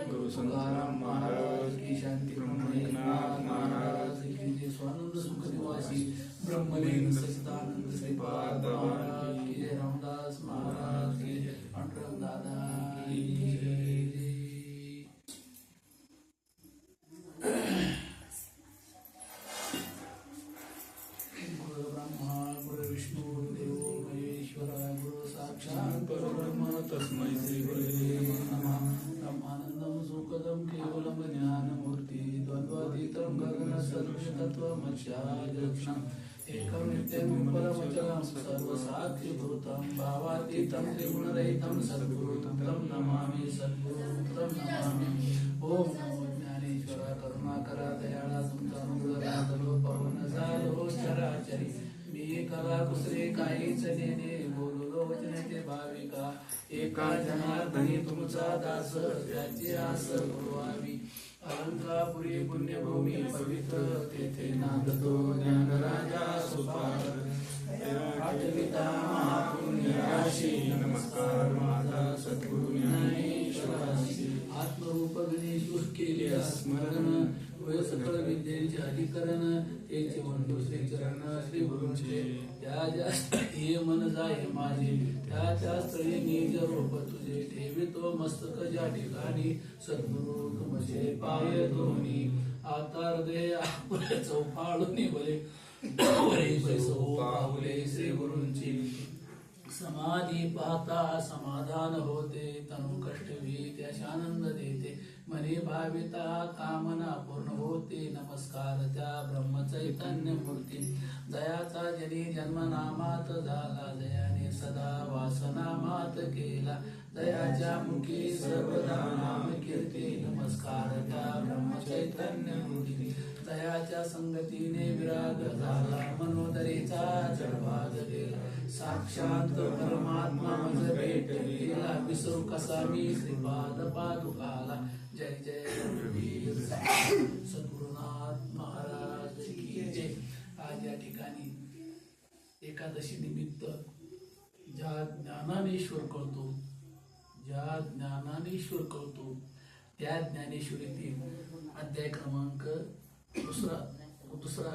गुरु संताराम महाराज की शांति, ब्रह्मनाथ महाराज की जय, स्वानंद सुख निवासी ब्रह्मलीन सच्चिदानंद श्रीपाद महाराज की जय, रामदास महाराज की जय, पांडुरंग दादा की जय। गुरु ब्रह्मा गुरु विष्णु गुरुदेवो महेश्वरा, गुरु साक्षात् परब्रह्म तस्मै श्री गुरुदेव नमः। ब्रह्मानंदं सुखदं केवलं ज्ञानमूर्ति, द्वन्द्वातीतं गगनसदृशतत्त्वमध्याजक्षम्, एकं नित्यं परमचलं सर्वसाक्षिभूतं, भावातीतं त्रिगुणरहितं सद्गुरुं तं नमामि, सद्गुरुं तं नमामि। ओम नमो ज्ञानेश्वर करुणाकरा दयाळा, तुमचा अनुग्रह झालो पवन झालो चराचरी, मी कला दुसरे काहीच नेणे, बोललो वचनाचे भाविका, एका जनार्दनी तुमचा दास, त्याची आस पुरवावी। अलंकापुरी पुण्यभूमी पवित्र, तेथे नांदतो ज्ञानराजा सुपार, आठविता महापुण्य राशी, नमस्कार माझा सद्गुरु ज्ञानेश्वरासी। आत्मरूप गणेश केले स्मरण, वय सकळ विद्येचे अधिकरण, तेचे बंधू श्री चरण श्री गुरुंचे, त्या ज्या स्थळी मन जाय माझे, त्या त्या स्थळी निज रूप तुझे, ठेवितो मस्तक ज्या ठिकाणी, सद्गुरु तुमचे पाय दोन्ही, आता हृदय आपुले चौफाळून भले, बैसो पाऊले श्री गुरुंची, समाधी पाहता समाधान होते, तनु कष्ट त्याशी आनंद देते, मने भाविता कामना पूर्ण होते, नमस्कार त्या ब्रह्मचैतन्य मूर्ती, दयाचा जनी जन्मनामात झाला, दयाने सदा वासनामात केला, दयाच्या मुखी सर्वदा नाम कीर्ती, नमस्कार त्या ब्रह्मचैतन्य मूर्ती, दयाच्या संगतीने विराग झाला, मनोदरीचा जडभाग गेला, साक्षात परमात्मा मज भेट गेला, विसरू कसा मी श्रीपाद पादुकाला। जय जय रघुवीर सद्गुरुनाथ महाराज की जय। आज या ठिकाणी एकादशी निमित्त ज्या ज्ञानानेश्वर कळतो, ज्या ज्ञानानेश्वर कळतो, त्या ज्ञानेश्वरीतील अध्याय क्रमांक दुसरा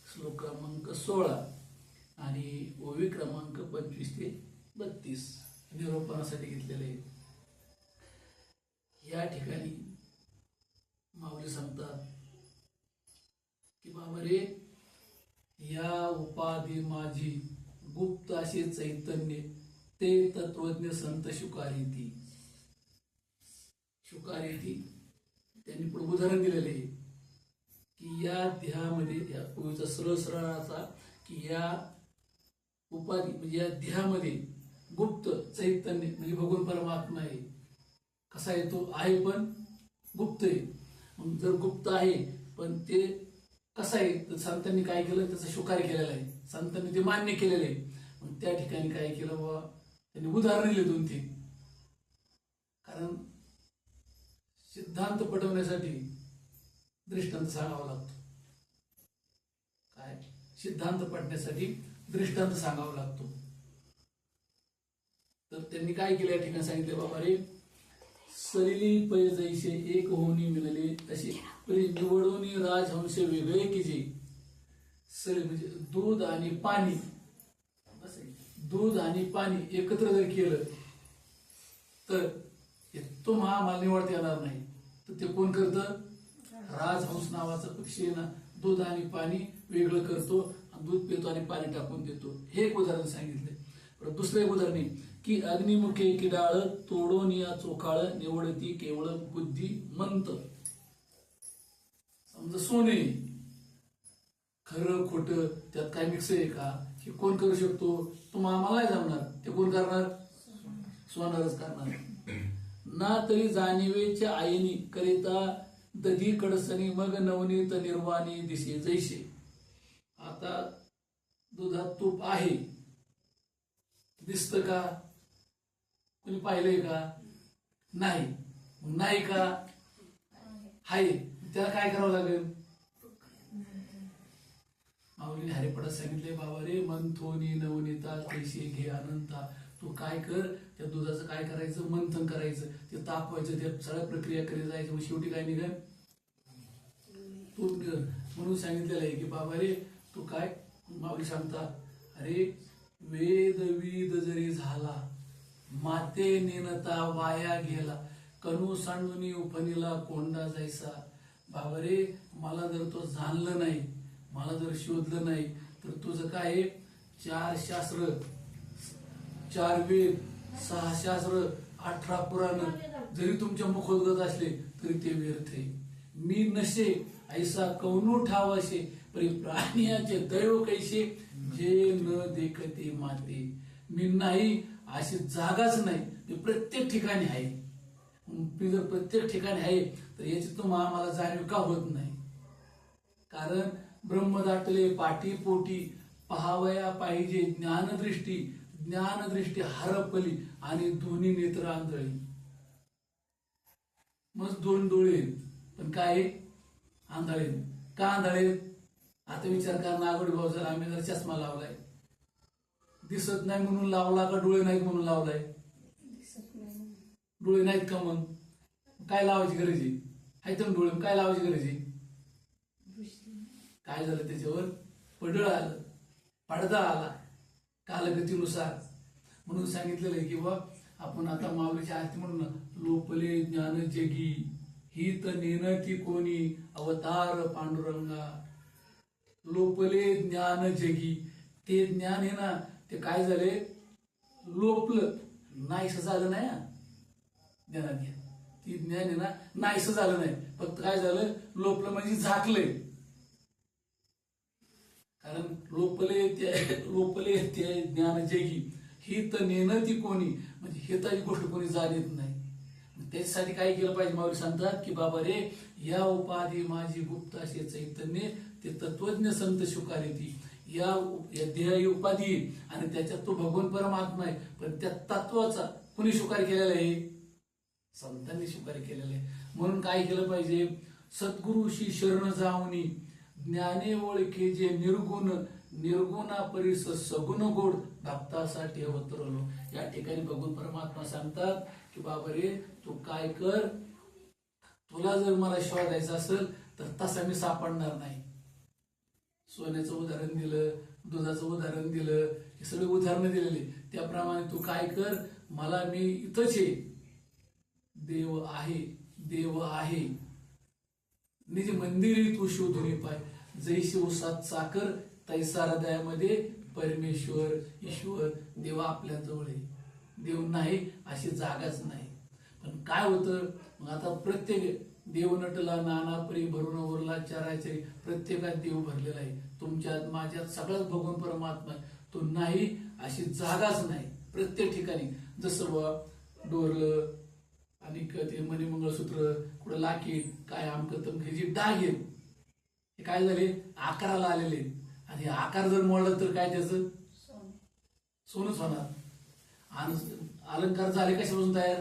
श्लोक क्रमांक 16 आणि ओवी क्रमांक 25 ते 32 निरूपणासाठी घेतलेले। या ठिकाणी माऊली सांगतात की बाबा रे, या उपाधी माझी गुप्त असे चैतन्य, ते तत्वज्ञ संत शुकारिती त्यांनी पुढे उदाहरण दिलेले की या देहामध्ये, या पूर्वीचा सरळ की या उपाधी म्हणजे या देहामध्ये गुप्त चैतन्य म्हणजे भगवान परमात्मा आहे। कसा आहे तो? आहे पण गुप्त आहे। मग जर गुप्त आहे पण ते कसं आहे तर संतांनी काय केलं, त्याचा स्वीकार केलेला आहे, संतांनी ते मान्य केलेलं आहे। मग त्या ठिकाणी काय केलं बाबा, त्यांनी उदाहरण दिले 2-3, कारण सिद्धांत पटवण्यासाठी दृष्टांत सांगावा लागतो। काय सिद्धांत पटण्यासाठी दृष्टांत सांगावा लागतो। तर त्यांनी काय केलं, या ठिकाणी सांगितले बाबा रे, सलिली पै जैसे एक होनी मिळाले, तसे निवडून राजहंस वेगळे की जे सलिल म्हणजे दूध आणि पाणी, दूध आणि पाणी एकत्र जर केलं तर तो आम्हाला निवडता येणार नाही. तर ते कोण करतं? राजहंस नावाचा पक्षी आहे ना, दूध आणि पाणी वेगळं करतो आणि दूध पितो आणि पाणी टाकून देतो. हे एक उदाहरण सांगितलंय. परत दुसरं एक उदाहरण आहे की अग्निमुखे किडाळ तोडून या चोखाळ निवडती केवळ बुद्धिमंत. समजा सोने, खरं खोटं त्यात काय मिक्स आहे का हे कोण करू शकतो? आम्हाला नाही जमणार. ते कोण करणार? सोनारच करणार. ना तरी जाणीवेच्या आईनी करिता दधी कडसणी मग नवनीत निर्वाणी दिसे जैसे. आता दुधात तूप आहे, दिसतं का? कोणी पाहिलंय का? नाही. नाही का? आहे. त्याला काय करावं लागेल? माऊलीने हरिपडात सांगितले, बाबा रे मंथोनी नवनीता तैसे घे अनंता. तू काय कर, त्या दुधाचं काय करायचं? मंथन करायचं, ते तापवायचं, त्या सगळ्या प्रक्रिया करीत जायचं. मग शेवटी काय निघेल? तूप निघेल. म्हणून सांगितलेलं आहे की बाबा रे तू काय, माऊली सांगता, अरे वेद विद जरी झाला माते नेनता वाया गेला कणू सांडूनी उपनीला कोंडा जायचा. बाबा रे मला जर तो जाणलं नाही, मला जर शोधलं नाही तर तुझं काय? 4 शास्त्र, 4 वेद, 6 शास्त्र, 18 पुराण जरी तुमच्या मुखोद्गत असले तरी ते व्यर्थ आहे. मी नशे ऐसा कौनू ठावाशे परी प्राण्याचे दैव कैसे जे न देखते माते. मी नाही अशी जागाच नाही, मी प्रत्येक ठिकाणी आहे. मी जर प्रत्येक ठिकाणी आहे तर याची तुम्हाला मला जाणीव का होत नाही? कारण ब्रह्म दाटले पाठी पोटी पहावया पाहिजे ज्ञानदृष्टी. ज्ञानदृष्टी हरपली आणि दोन्ही नेत्र आंधळी. मग 2 डोळे पण काय आंधळे. का आंधळे? आता विचार करा, नागोडी भाऊ जर आम्ही जर चष्मा लावलाय, दिसत नाही म्हणून लावला का डोळे नाहीत म्हणून लावलाय? डोळे नाहीत का मग काय लावायची गरज आहे? आहेत ना डोळे, काय लावायची गरज आहे? काय झालं? त्याच्यावर पडळ आलं, पडदा आला कालगतीनुसार. म्हणून सांगितलेलं आहे की बा आपण आता माऊलीची आरती म्हणून लोपले ज्ञान जगी ही तर नेनती कोणी अवतार पांडुरंगा. लोपले ज्ञान जगी, ते ज्ञान आहे ना ते काय झाले? लोपलं, नाहीसं झालं नाही. ज्ञानात घ्या, ती ज्ञान आहे ना नाहीसं झालं नाही, फक्त काय झालं? लोपलं म्हणजे झाकलंय. कारण लोपले ते ज्ञान जगी ही तर नेनती कोणी, म्हणजे हिताची गोष्ट कोणी जाणत नाही. त्याच्यासाठी काय केलं पाहिजे? माऊली सांगतात की बाबा रे या उपाधी माझी गुप्त असे चैतन्य ते तत्वज्ञ संत स्वीकारे ती. या देह उपाधी आणि त्याच्यात तो भगवान परमात्मा आहे, पण त्या तत्वाचा कुणी स्वीकार केलेला आहे? संतांनी स्वीकार केलेला आहे. म्हणून काय केलं पाहिजे? सद्गुरुशी शरण जाऊनी ज्ञाने ओळखे जे निर्गुण निर्गुणा परिस सगुण गोड भक्तासाठी अवतरलो. या ठिकाणी भगवान परमात्मा सांगतात की बाबा रे तू काय कर, तुला जर मला शोधायचं असेल तर तसा मी सापडणार नाही. सोन्याचं उदाहरण दिलं, दुधाचं उदाहरण दिलं, हे सगळे उदाहरणं दिलेली. त्याप्रमाणे तू काय कर, मला मी इथंच आहे. देव आहे, देव आहे. निज मंदिरी तू शोधून पाय. जैसे उसात साखर तैसा हृदयामध्ये परमेश्वर ईश्वर देव आपल्या जवळ आहे. देव नाही अशी जागाच नाही. पण काय होतं मग? आता प्रत्येक देव नटला नाना परी भरून उरला चराचरी. प्रत्येकात देव भरलेला आहे. तुमच्यात माझ्यात सगळ्यात भगवान परमात्मा आहे. तो नाही अशी जागाच नाही प्रत्येक ठिकाणी. जसं डोरलं आणि ते मणी मंगळसूत्र कुठं लाकीट काय आमकं तमकं जी डाग आहेत हे काय झाले? आकाराला आलेले. आणि आकार जर मोडला तर काय त्याचं? सोनच होणार. आणि अलंकार झाले कशापासून तयार?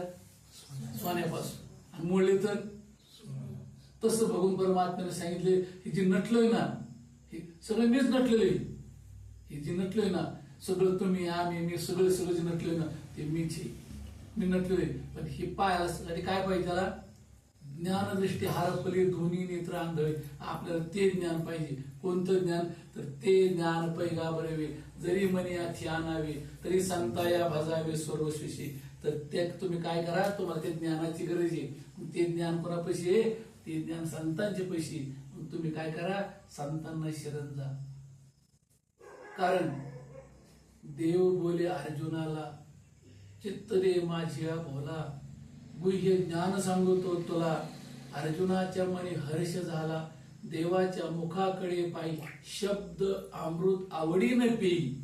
सोन्यापासून. आणि मोडले तर तसं भगवान परमात्म्याने सांगितले हे जे नटलोय ना हे सगळं मीच नटलेलं आहे. हे जे नटलोय ना सगळं तुम्ही आम्ही मी सगळं जे नटलोय ना ते मीच आहे. मी नटलोय. पण हे पायासाठी काय पाहिजे? त्याला ज्ञानदृष्टी हरपली दोन्ही नेत्र आंधळे. आपल्याला ते ज्ञान पाहिजे. कोणतं ज्ञान? तर ते ज्ञान पैगा बरवे जरी मनी हाती आणावे तरी संताया भजावे सर्वस्विषयी. तर ते तुम्ही काय करा, तुम्हाला ते ज्ञानाची गरज आहे. ते ज्ञान कोणापाशी आहे? ते ज्ञान संतांचे पैसे. मग तुम्ही काय करा, संतांना शरण जा. कारण देव बोले अर्जुनाला, चित्त दे माझ्या भोला, गुह्य ज्ञान सांगतो तुला. अर्जुनाच्या मनी हर्ष झाला, देवाच्या मुखाकडे पायी, शब्द अमृत आवडीने पेई.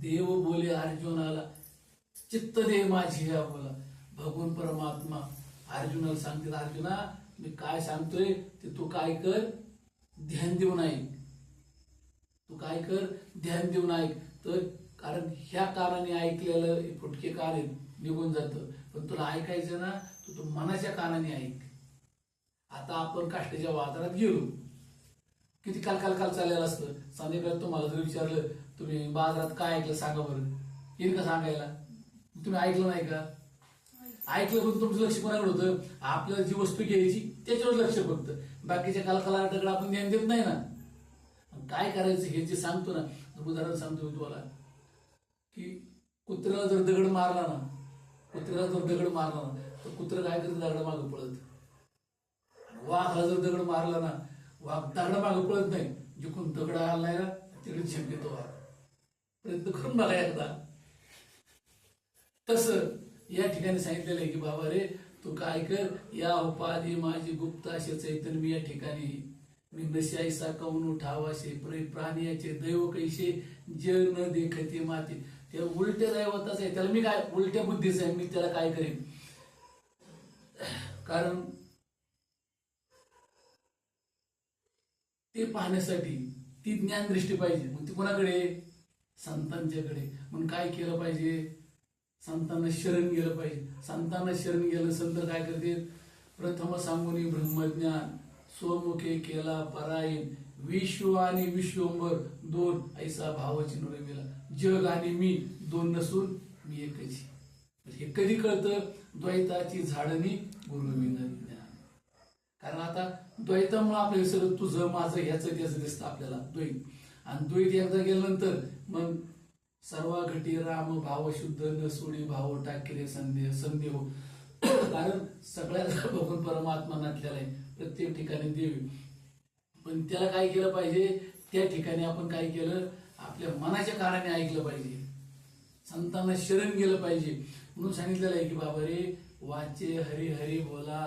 देव बोले अर्जुनाला, चित्त दे माझ्या भोला. भगवान परमात्मा अर्जुनाला सांगते, अर्जुना मी काय सांगतोय ते तू काय कर, ध्यान देऊन ऐक. तू काय कर, ध्यान देऊन ऐक. तर कारण ह्या कानाने ऐकलेलं फुटके कान निघून जातं, पण तुला ऐकायचं ना, तू मनाच्या कानाने ऐक. आता आपण काष्टाच्या बाजारात गेलो, किती काल चाललेलं असतं. संध्याकाळी तुम्हाला जर विचारलं तुम्ही बाजारात काय ऐकलं सांगा बरं, येईल का सांगायला? तुम्ही ऐकलं नाही का? ऐकलं पण तुमचं लक्ष कोणाकडे होतं? आपल्याला जी वस्तू घ्यायची त्याच्यावर लक्ष फक्त. बाकीच्या कालकालाकडे आपण ध्यान देत नाही ना. काय करायचं हे जे सांगतो ना, उदाहरण सांगतो मी तुम्हाला, की कुत्र्याला जर दगड मारला ना, तर कुत्र काय करतं, दगड मागं पळत. वाघाला जर दगड मारला ना, वाघ दगड मागं पळत नाही, जिकडून दगड आलाय ना तिकडे झेप घेतो वाघ. प्रयत्न करून बघा एकदा. तसं या ठिकाणी सांगितलेलं आहे की बाबा रे, तू काय कर, या उपाधी माझी गुप्त असे चैतन्य मी या ठिकाणी, मी नशाईसा कौन उठावाशे, प्राणियाचे दैव कैसे जे न देखते माते. ते उलटे दैवताच आहे, त्याला मी काय उलट्या बुद्धीच आहे, मी त्याला काय करेन. कारण ते पाहण्यासाठी ती ज्ञानदृष्टी पाहिजे. मग ती कोणाकडे? संतांच्याकडे. म्हणून काय केलं पाहिजे? संतांना शरण गेलं पाहिजे. संतांना शरण गेलं, संत काय करते, प्रथम सांगून ब्रह्मज्ञान, स्वमुखे केला परायण, विश्व आणि विश्वंभर दोन ऐसा भावाची नोरविला. जग आणि मी दोन नसून मी एकच. हे कधी कळतं? द्वैताची झाडणी गुरुविना ज्ञान. कारण आता द्वैतामुळे आपल्याला सगळं तुझं माझं ह्याचं त्याचं दिसतं आपल्याला द्वैत. आणि द्वैत एकदा गेल्यानंतर मग सर्व घटी राम भाव शुद्ध न सोडी भाव टाकेले संदेह. कारण सगळ्याला बघून परमात्मा नाटलेला आहे, प्रत्येक ठिकाणी देव. पण त्याला काय केलं पाहिजे? त्या ठिकाणी आपण काय केलं? आपल्या मनाच्या कानाने ऐकलं पाहिजे, संतांना शरण गेलं पाहिजे. म्हणून सांगितलेलं आहे की बाबा रे, वाचे हरी हरी बोला,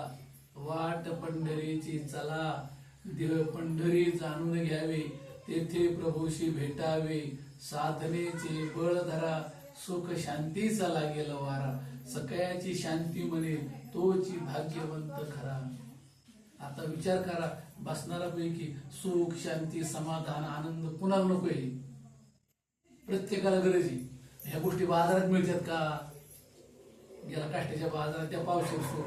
वाट पंढरीची चला, देह पंढरी जाणून घ्यावे, तेथे प्रभूशी भेटावे, साधनेचे बळ धरा, सुख शांतीचा लागेल वारा, सगळ्याची शांती म्हणे तोची भाग्यवंत खरा. आता विचार करा, बसणाऱ्यापैकी सुख शांती समाधान आनंद कुणाला नकोय? प्रत्येकाला गरज आहे. ह्या गोष्टी बाजारात मिळतात का? गेला काष्टाच्या बाजारात त्या पावशेर सुख,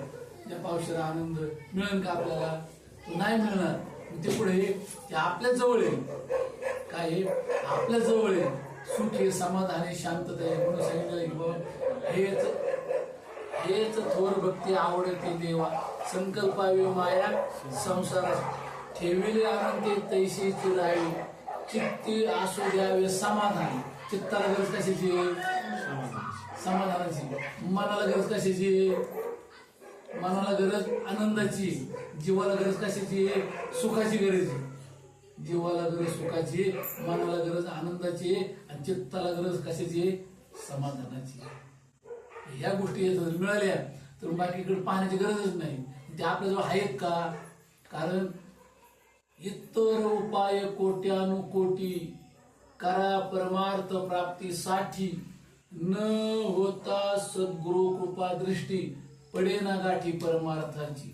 त्या पावशेर आनंद मिळेल का आपल्याला? नाही मिळणार. ते पुढे ते आपल्या जवळ आहे. काय आहे? आपल्या जवळ आहे. सुख आहे, समाधान आहे, शांतता आहे. म्हणून सांगितलं की बाबा हेच थोर भक्ती आवडते देवा, संकल्पावे माया संसारात, ठेविले आनंद तैशीची राहावी, चित्ती असू द्यावे समाधान. चित्ताला गरज कशाची? समाधानाची. मनाला गरज कशाची? मनाला गरज आनंदाची. जीवाला गरज कशाची? सुखाची गरज आहे. जीवाला गरज सुखाची, मनाला गरज आनंदाची, आणि चित्ताला गरज कशाची? समाधानाची. ह्या गोष्टी जर मिळाल्या तर बाकीकडे पाहण्याची गरजच नाही. ते आपल्याजवळ आहेत का? कारण इतर उपाय कोट्यानुकोटी, करा परमार्थ प्राप्तीसाठी, न होता सद्गुरु कृपा दृष्टी, पडे ना गाठी परमार्थाची.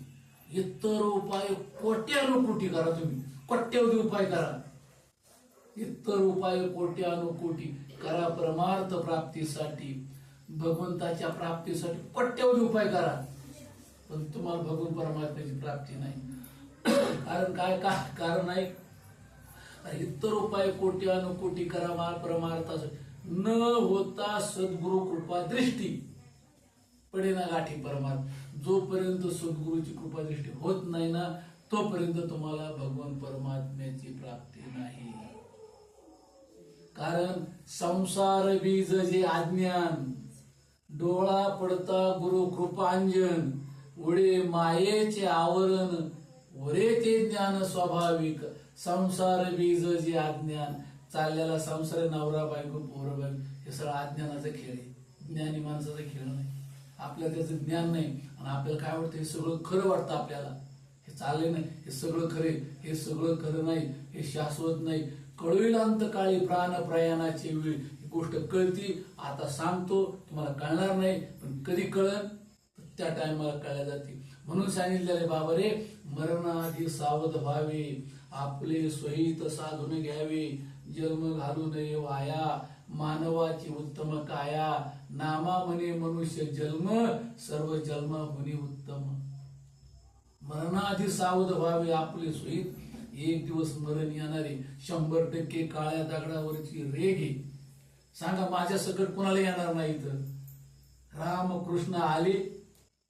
इतर उपाय कोट्यानुकोटी करा, तुम्ही कोट्यवधी उपाय करा. इतर उपाय कोट्यानुकोटी करा परमार्थ प्राप्तीसाठी, भगवंताच्या प्राप्तीसाठी कोट्यवधी उपाय करा, पण तुम्हाला भगवंत परमात्म्याची प्राप्ती नाही. कारण काय? कारण नाही. इतर उपाय कोट्यानुकोटी करा परमार्थासाठी, न होता सद्गुरु कृपा दृष्टी, पडे ना गाठी परमार्थ. जोपर्यंत सद्गुरूची कृपा दृष्टी होत नाही ना, तोपर्यंत तुम्हाला भगवान परमात्म्याची प्राप्ती नाही. कारण संसार बीज जे अज्ञान, डोळा पडता गुरु कृपांजन, उडे मायेचे आवरण, वरे ते ज्ञान स्वाभाविक. संसार बीज जे अज्ञान, चाललेला संसार, नवरा बायको पोरं बायको, हे सगळं अज्ञानाचा खेळ आहे, ज्ञानी माणसाचा खेळ नाही. आपल्याला त्याचं ज्ञान नाही आणि आपल्याला काय वाटतं, हे सगळं खरं वाटतं आपल्याला, हे चालले नाही, हे सगळं खरे, हे सगळं खरं नाही, हे शाश्वत नाही. कळविल अंतकाळी प्राण प्रयाणाची वेळ, ही गोष्ट कळती. आता सांगतो, तुम्हाला कळणार नाही, पण कधी कळन त्या टायमाला कळल्या जाते. म्हणून सांगितलेले बाबा रे, मरणाआधी सावध व्हावे, आपले स्वहित साधून घ्यावे, जन्म घालू नये वाया, मानवाची उत्तम काया, नामा म्हणे मनुष्य जन्म, सर्व जन्म म्हणे उत्तम. मरणाआधी सावध व्हावे, आपले स्वहित, एक दिवस मरण येणारे, 100% काळ्या दगडावरची रेघ आहे. सांगा, माझ्या सकट कोणाला येणार नाही. तर रामकृष्ण आले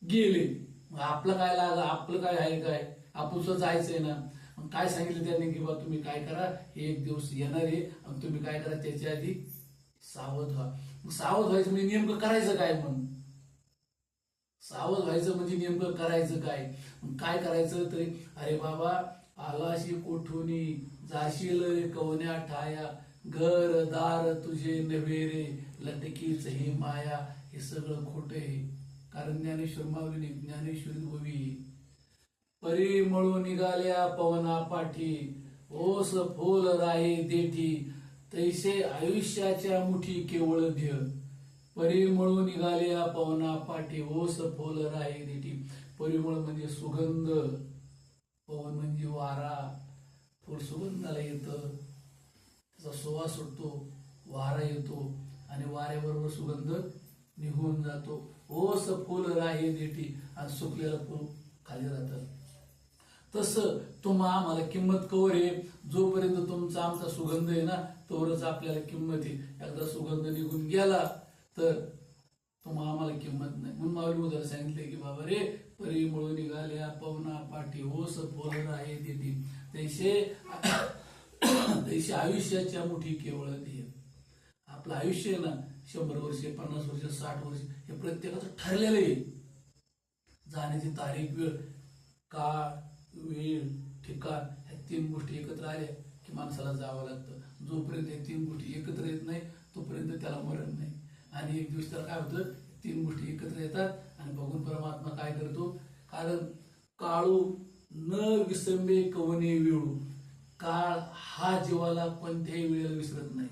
गेले, मग आपलं काय लागलं, आपलं काय आहे, काय आपण जायचंय ना. मग काय सांगितलं त्यांनी, की बा तुम्ही काय करा, हे एक दिवस येणार आहे आणि तुम्ही काय करा, त्याच्या आधी सावध व्हा. मग सावध व्हायचं म्हणजे नेमकं करायचं काय, म्हणून सावध व्हायचं म्हणजे नेमकं करायचं काय. मग काय करायचं, तरी अरे बाबा, आलाशी कोठुनी जाशील कवन्या ठाया, घर दार तुझे नव्हे रे, लटकीच ही माया. हे सगळं खोटं आहे, कारण ज्ञानेश्वर माऊलीने ज्ञानेश्वरी ओवी, परिमळू निघाल्या पवना पाठी, ओस फोल राहे देठी, तैसे आयुष्याच्या मुठी केवळ ध्येय. परिमळू निघाल्या पवना पाठी, ओस फोल राहे देठी. परिमळ म्हणजे सुगंध, पवन म्हणजे वारा, फुल सुगंधाला येतं, त्याचा सुवास सुटतो, वारा येतो आणि वाऱ्याबरोबर सुगंध निघून जातो. ओस फुल राहे देठी, आणि सुकलेलं फुल खाली जातं. तसं तुम्हा आम्हाला किंमत कवर आहे, जोपर्यंत तुमचा आमचा सुगंध आहे ना, तोवरच आपल्याला किंमत आहे. एकदा सुगंध निघून गेला तर तुम्हा आम्हाला किंमत नाही. म्हणून माऊली उदाहरण सांगितले, की बाबा रे, परिमळ निघाल्या पवना पाठी, ओस फुल राहे देठी, तैसे आयुष्याच्या मुठी केवळ ध्येय. आपलं आयुष्य आहे ना, 100 वर्ष, 50 वर्ष, 60 वर्ष, हे प्रत्येकाचं ठरलेलं आहे. जाण्याची तारीख, वेळ, काळ, वेळ, ठिकाण, ह्या 3 गोष्टी एकत्र आल्या की माणसाला जावं लागतं. जोपर्यंत या 3 गोष्टी एकत्र येत नाही, तोपर्यंत त्याला मरण नाही. आणि एक दिवस त्याला काय होतं, 3 गोष्टी एकत्र येतात आणि बघून परमात्मा काय करतो, कारण काळू न विसंबे कवने वेळू, काळ हा जीवाला कोणत्याही वेळेला विसरत नाही.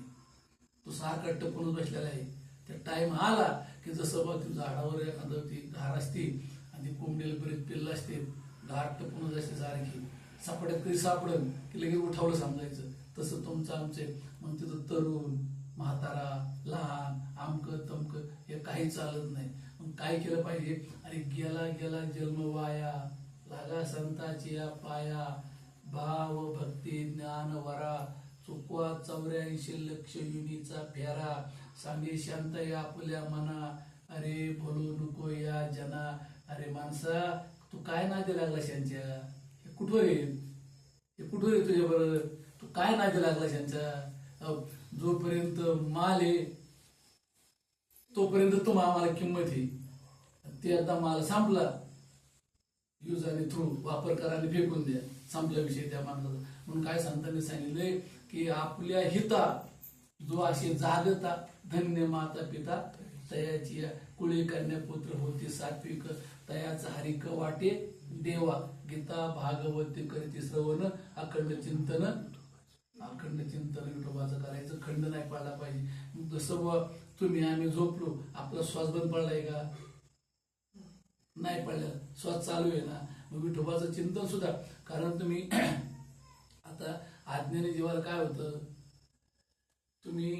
तो सारखा टपून बसलेला आहे. त्या टाइम आला की, जसं बघ झाडावर एखादं ती घार असते आणि ती कोंबडीला बरेच पिल्लं असते, घार टपून असते सारखी, सापड्यात कधी सापडन की लगेच उठावलं समजायचं. तसं तुमचं आमचे, मग तिथं तरुण, म्हातारा, लहान, आमकं तमकं हे काही चालत नाही. मग काय केलं पाहिजे, अरे गेला गेला जन्म वाया, लागा संताची या पाया, भाव भक्ती ज्ञान वरा, चुकवा 84 लक्ष युनीचा फेरा, सांगे शांत या आपल्या मना, अरे बोलू नको या जना. अरे माणसा, तू काय नादी लागला त्यांच्या, हे कुठवर आहे, हे कुठवर आहे तुझ्या बरोबर, तू काय नादी लागला त्यांच्या. जोपर्यंत माल आहे तोपर्यंत तुम्हाला आम्हाला किंमत आहे. ते आता माल संपला, यूज आणि थ्रू, वापर करा आणि फेकून द्या, संपला विषय त्या माणसाचा. म्हणून काय संतांनी सांगितलंय, की आपल्या हिता जो असे जागता, धन्य माता पिता तयाची कुळे कन्या पुत्र होते सात्विक, तयाचा हरिक वाटे देवा, गीता भागवत करते श्रवण, अखंड चिंतन विठोबाचं करायचं, खंड नाही पाडला पाहिजे. जसं तुम्ही आम्ही झोपलो, आपला श्वास बंद पडलाय का, नाही पडला, श्वास चालू आहे ना. मग विठोबाचं चिंतन सुद्धा, कारण तुम्ही आता आज्ञाने जीवाला काय होतं, तुम्ही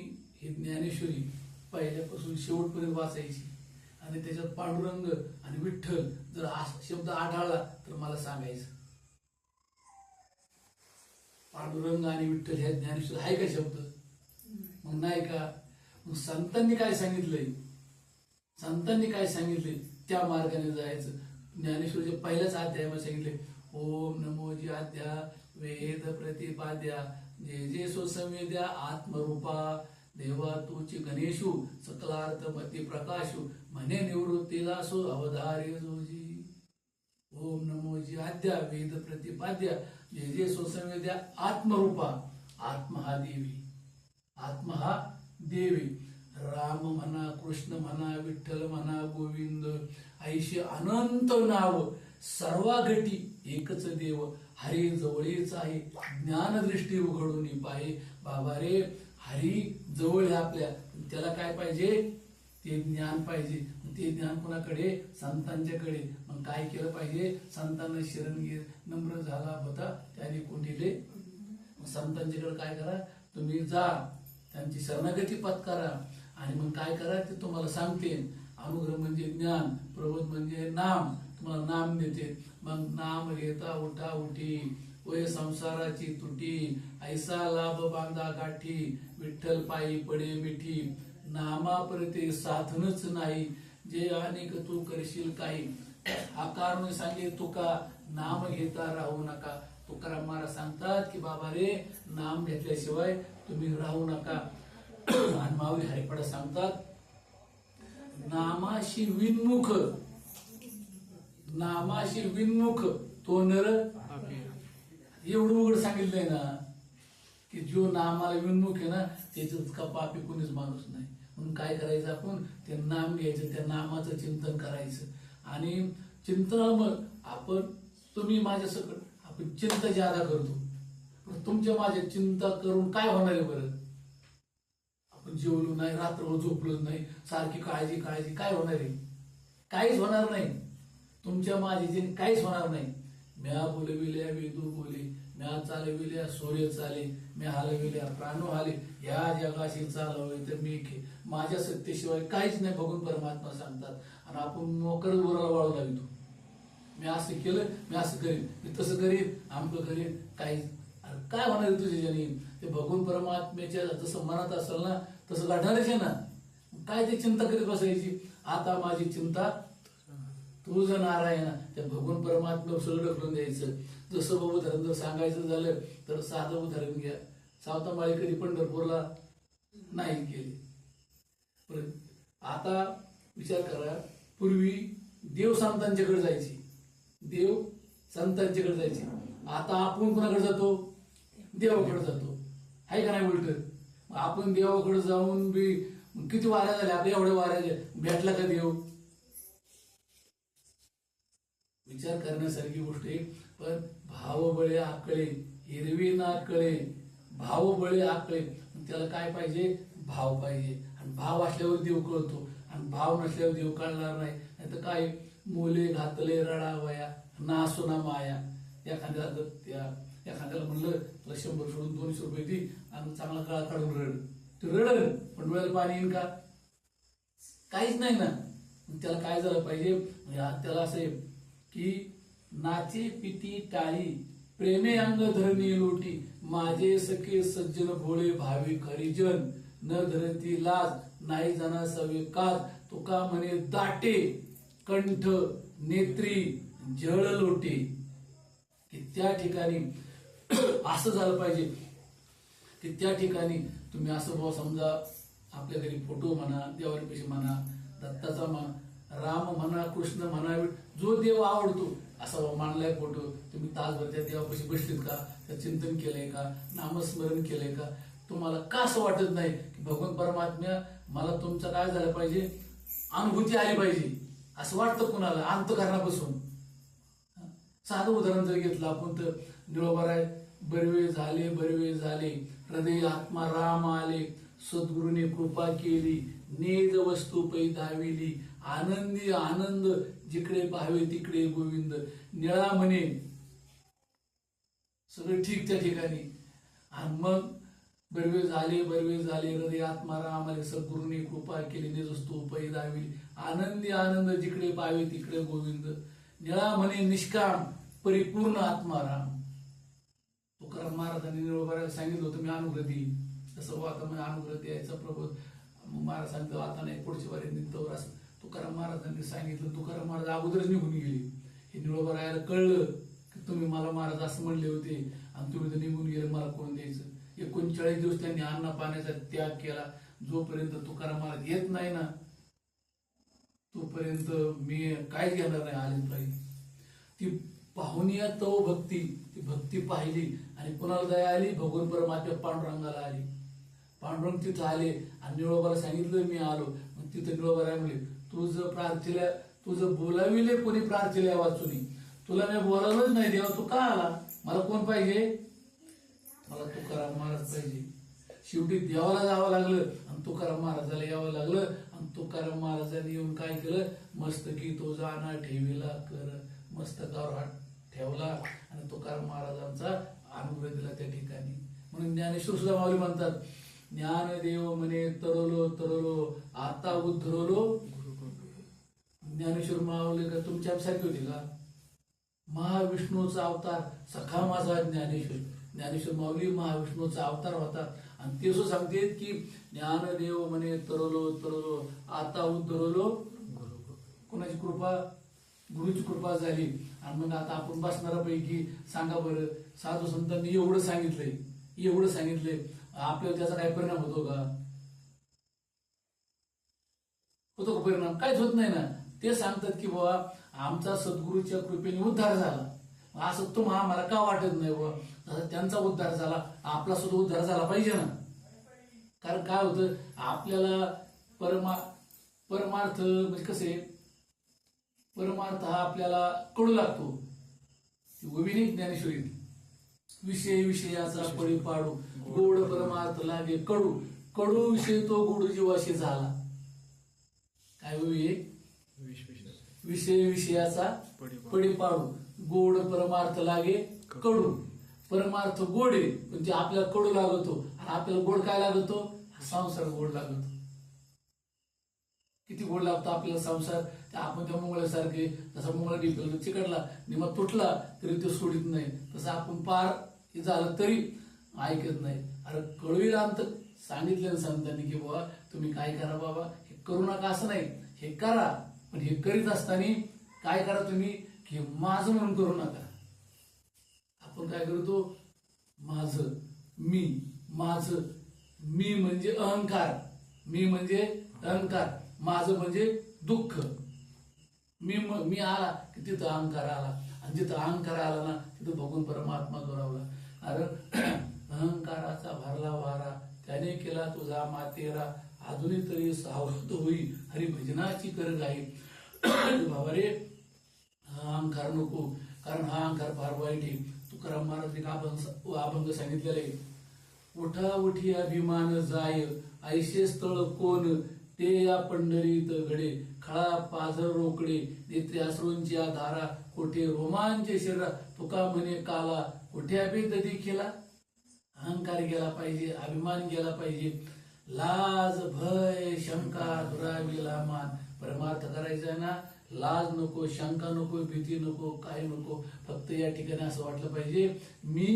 ही ज्ञानेश्वरी पहिल्यापासून शेवटपर्यंत वाचायची आणि त्याच्यात पांडुरंग आणि विठ्ठल जर शब्द आढळला तर मला सांगायचं. पांडुरंग आणि विठ्ठल ह्या ज्ञानेश्वर आहे का शब्द, मग नाही का. मग संतांनी काय सांगितलंय, संतांनी काय सांगितले, त्या मार्गाने जायचं. ज्ञानेश्वरच्या पहिल्याच अध्यायामध्ये सांगितले, ओम नमो जी आद्या वेद प्रतिपाद्या जे जे सुसंवेद्या आत्मरूपा देवा तूची गणेशू सकलार्थ मती प्रकाशू म्हणे निवृत्तीला सो अवधारे जोजी. ओम नमो जी आद्या वेद प्रतिपाद्या जे जे सुसंवेद्या आत्मरूपा. आत्मा हा देवी, आत्मा हा देवी. राम म्हणा, कृष्ण म्हणा, विठ्ठल म्हणा, गोविंद ऐशी अनंत नाव सर्वागटी एकच देव. हरी जवळीच आहे ज्ञानदृष्टी उघडून पाहे. बाबा रे, हरी जवळ आहे आपल्या, त्याला काय पाहिजे? ते ज्ञान पाहिजे. ते ज्ञान कोणाकडे? संतांच्याकडे. मग काय केलं पाहिजे? संतांना शरण घे. नम्र झाला होता त्याने कोंडिले. संतांच्याकडे काय करा? तुम्ही जा, त्यांची शरणागती पत्करा आणि मग काय करा ते तुम्हाला सांगते. अनुग्रह म्हणजे ज्ञान, प्रबोध म्हणजे नाम. तुम्हाला नाम देते. मग नाम घेता उठा उठी, वय संसाराची तुटी, ऐसा लाभ बांधा गाठी, विठ्ठल पायी पडे मिठी. नामाप्रते साधनच नाही, जे अनेक तू करशील काही. आकार सांगे तुका, नाम घेता राहू नका. तुकाराम महाराज सांगतात की बाबा रे, नाम घेतल्याशिवाय तुम्ही राहू नका. आणि माऊली हरिपाडा सांगतात, नामाशी विन्मुख, नामाशी विन्मुख तो नर. एवढं उघड सांगितलंय ना की जो नामाला विन्मुख आहे ना त्याच्यात का पापी कोणीच माणूस नाही. म्हणून काय करायचं? आपण ते नाम घ्यायचं, त्या नामाचं चिंतन करायचं. आणि चिंतन मग आपण, तुम्ही माझ्या सकट आपण चिंता ज्यादा करतो, पण तुमच्या माझ्या चिंता करून काय होणार आहे बरं? आपण जेवलो नाही, रात्रभर झोपलोच नाही, सारखी काळजी काळजी, काय होणार आहे? काहीच होणार नाही. तुमच्या माझी काहीच होणार नाही. म्या बोलविल्या वेदू बोले, म्या चालविल्या सूर्य चाले, म्या हलविल्या प्राणो हाले, या जगाशी चालवले तर मी माझ्या सत्तेशिवाय काहीच नाही भगवान परमात्मा सांगतात. आणि आपण मोकर उराला वाळू लागतो. मी असं केलं, मी असं करीन, मी तसं करीन, आमकं करीन. काही काय होणार तुझे जनी? ते भगवान परमात्म्याच्या जसं मनात असेल ना तसं घडणारच आहे ना. काय ते चिंता करीत बसायची? आता माझी चिंता तुझं नारायण, त्या भगवान परमात्म्यावर सगळं ढकलून द्यायचं. जसं बाबू धरण जर सांगायचं झालं तर साधं उदाहरण घ्या. सावतामाळी कधी पंढरपूरला नाही गेले. आता विचार करा, पूर्वी देव संतांच्याकडे जायची, देव संतांच्याकडे जायची. आता आपण कोणाकडे जातो? देवाकडे जातो. आहे का नाही? उलट आपण देवाकडे जाऊन बी किती वाऱ्या झाल्या आपल्या, एवढ्या वाऱ्या भेटला का देव? विचार करण्यासारखी गोष्ट आहे. पण भावबळे आकळे हिरवी नाकळे, भावबळे आकळे. त्याला काय पाहिजे? भाव पाहिजे. आणि भाव असल्यावर देव कळतो, आणि भाव नसल्यावर देव कळणार नाही. नाही तर काय? मुले घातले रडावया नासुना माया. एखाद्याला म्हणलं तुला 100 सोडून 200 रुपये दे आणि चांगला काळा काढून रड, तू रड, पण डोळ्याला पाणी येईल का? काहीच नाही ना. त्याला काय झालं पाहिजे? त्याला असं की नाचे पिती टाळी, प्रेमे अंग धरणी लोटी, माझे सखे सज्जन भोळे भाविक हरिजन, न धरती लाज नाही जाणार सवे काज. तुका म्हणे दाटे कंठ नेत्री जळ लोटे. की त्या ठिकाणी असं झालं पाहिजे की त्या ठिकाणी तुम्ही असं बुवा, समजा आपल्या घरी फोटो म्हणा, देवारीपाशी म्हणा, दत्ताचा म्हणा, राम म्हणा, कृष्ण म्हणा, जो देव आवडतो असा मांडलाय फोटो. तुम्ही तासभर त्या देवापाशी बसलीत का? त्या चिंतन केलंय का? नामस्मरण केलंय का? तुम्हाला का असं वाटत नाही की भगवान परमात्म्या मला तुमचं काय झालं पाहिजे? अनुभूती आली पाहिजे असं वाटतं कुणाला? अंतःकरणापासून. साधं उदाहरण जर घेतलं आपण तर निळोबाराय, बरवे झाले बरवे झाले, हृदय आत्मा राम आले, सद्गुरूने कृपा केली, नेज वस्तू पै धाविली, आनंदी आनंद जिकडे पाहावे तिकडे गोविंद. निळा म्हणे सगळं ठीक त्या ठिकाणी. आणि मग बरवे झाले हृदय आत्मा राम आले, सद्गुरूने कृपा केली, नेज वस्तू पै धाविली, आनंदी आनंद जिकडे पाहावे तिकडे गोविंद. निळा म्हणे निष्काम परिपूर्ण आत्माराम. तुकाराम महाराजांनी निळोबाराला सांगितलं होतं मी अनुग्रह देईन. तसं आता मी अनुग्रह द्यायचा प्रबोध. मग महाराज सांगतो आता नाही, पुढच्या वारी निघतो असं तुकाराम महाराजांनी सांगितलं. तुकाराम महाराज अगोदरच निघून गेले. हे निळोबारायला कळलं की तुम्ही मला महाराज असं म्हणले होते आणि तुम्ही तर निघून गेले, मला कोण द्यायचं? 39 दिवस त्यांनी अन्न पाण्याचा त्याग केला. जोपर्यंत तुकाराम महाराज येत नाही ना तोपर्यंत मी काहीच घेणार नाही आली पाहिजे. ती पाहुनिया तव भक्ती, ती भक्ती पाहिली आणि कोणाला दया आली, भगवान परमात्मा पांडुरंगाला आली. पांडुरंग तिथं आले आणि निळोबाला सांगितलं मी आलो. मग तिथं निळोबा राय म्हणले तुझं प्रार्थीला, तुझं बोलाविले कोणी प्रार्थीला वाचुनी, तुला मी बोलावलंच नाही देवा, तू का आला? मला कोण पाहिजे? मला तुकाराम महाराज पाहिजे. शेवटी देवाला जावं लागलं आणि तुकाराम महाराजाला यावं लागलं. आणि तुकाराम महाराजांनी येऊन काय केलं, मस्तकी तो जाना ठेवीला कर, मस्तकावर हात ठेवला आणि तुकाराम महाराजांचा अनुग्रह दिला त्या ठिकाणी. म्हणून ज्ञानेश्वर सुद्धा माऊली म्हणतात, ज्ञानदेव म्हणे तरलो तरलो आता उद्धरलो. ज्ञानेश्वर माऊली का तुमच्यासारखी होती का? महाविष्णूचा अवतार सखा माझा ज्ञानेश्वर. ज्ञानेश्वर माऊली महाविष्णूचा अवतार होता. आणि ते असं सांगतेत की ज्ञानदेव म्हणे तरलो तरलो आता उद्धरलो. कोणाची कृपा? गुरुची कृपा झाली. आणि मग आता आपण बसणाऱ्यापैकी सांगा बरं, साधू संतांनी एवढं सांगितलंय, आपल्याला त्याचा काय परिणाम होतो का? होतो का परिणाम? काहीच होत नाही ना. ते सांगतात की बाबा आमचा सद्गुरूच्या कृपेने उद्धार झाला. असं तुम्हाला आम्हाला का वाटत नाही बाबा, जसा त्यांचा उद्धार झाला आपला सुद्धा उद्धार झाला पाहिजे ना. कारण काय होतं, आपल्याला परमार्थ म्हणजे कसे, परमार्थ हा आपल्याला कडू लागतो. विनिक ज्ञानेश्वरी, विषय विषयाचा पळी पाडू, गोड परमार्थ लागे कडू, कडू विषय तो गोड जीवाशी झाला. काय विवेक? विषय विषयाचा पळी पाडू, गोड परमार्थ लागे कडू. परमार्थ गोड आहे पण ते आपल्याला कडू लागतो. आणि आपल्याला गोड काय लागतो? संसार गोड लागतो. किती गोड लागतो आपल्याला संसार. आपण त्या मुंगळ्यासारखे, जसा मुंगळा डिपल चिकटला निमा तुटला तरी तो सोडित नाही, तसं आपण पार झालं तरी ऐकत नाही. अरे कळवी अंत सांगितलं संतांनी की बाबा तुम्ही काय करा बाबा, हे करू नका असं नाही, हे करा. पण हे करीत असताना काय करा तुम्ही, की माझं म्हणून करू नका. आपण काय करतो, माझं, माझं, मी म्हणजे अहंकार, मी म्हणजे अहंकार, माझं म्हणजे दुःख. मी आला की तिथं अहंकार आला, आणि जिथं अहंकार आला ना तिथं भगवान परमात्मा गौरवला. अरे अहंकाराचा भरला वारा त्याने केला तुझा मातेरा, अजूनही तरी सावध होई हरिभजनाची कर गाई. बाबा रे अहंकार नको, कारण हा अहंकार फार वाईट आहे. तुकाराम महाराज अभंग सांगितलेले, उठा उठी अभिमान जाय, ऐशे स्थळ कोण ते या पंढरीत घडे, खळा पाझर रोकडे नेत्रे अश्रूंची धारा, कोठे रोमांचे शरीरा तुका म्हणे काला, कोठे अभेद देखीला. अहंकार गेला पाहिजे, अभिमान गेला पाहिजे, लाज भय शंका दुरावीला मान. परमार्थ करायचा ना, लाज नको, शंका नको, भीती नको, काय नको. फक्त या ठिकाणी असं वाटलं पाहिजे मी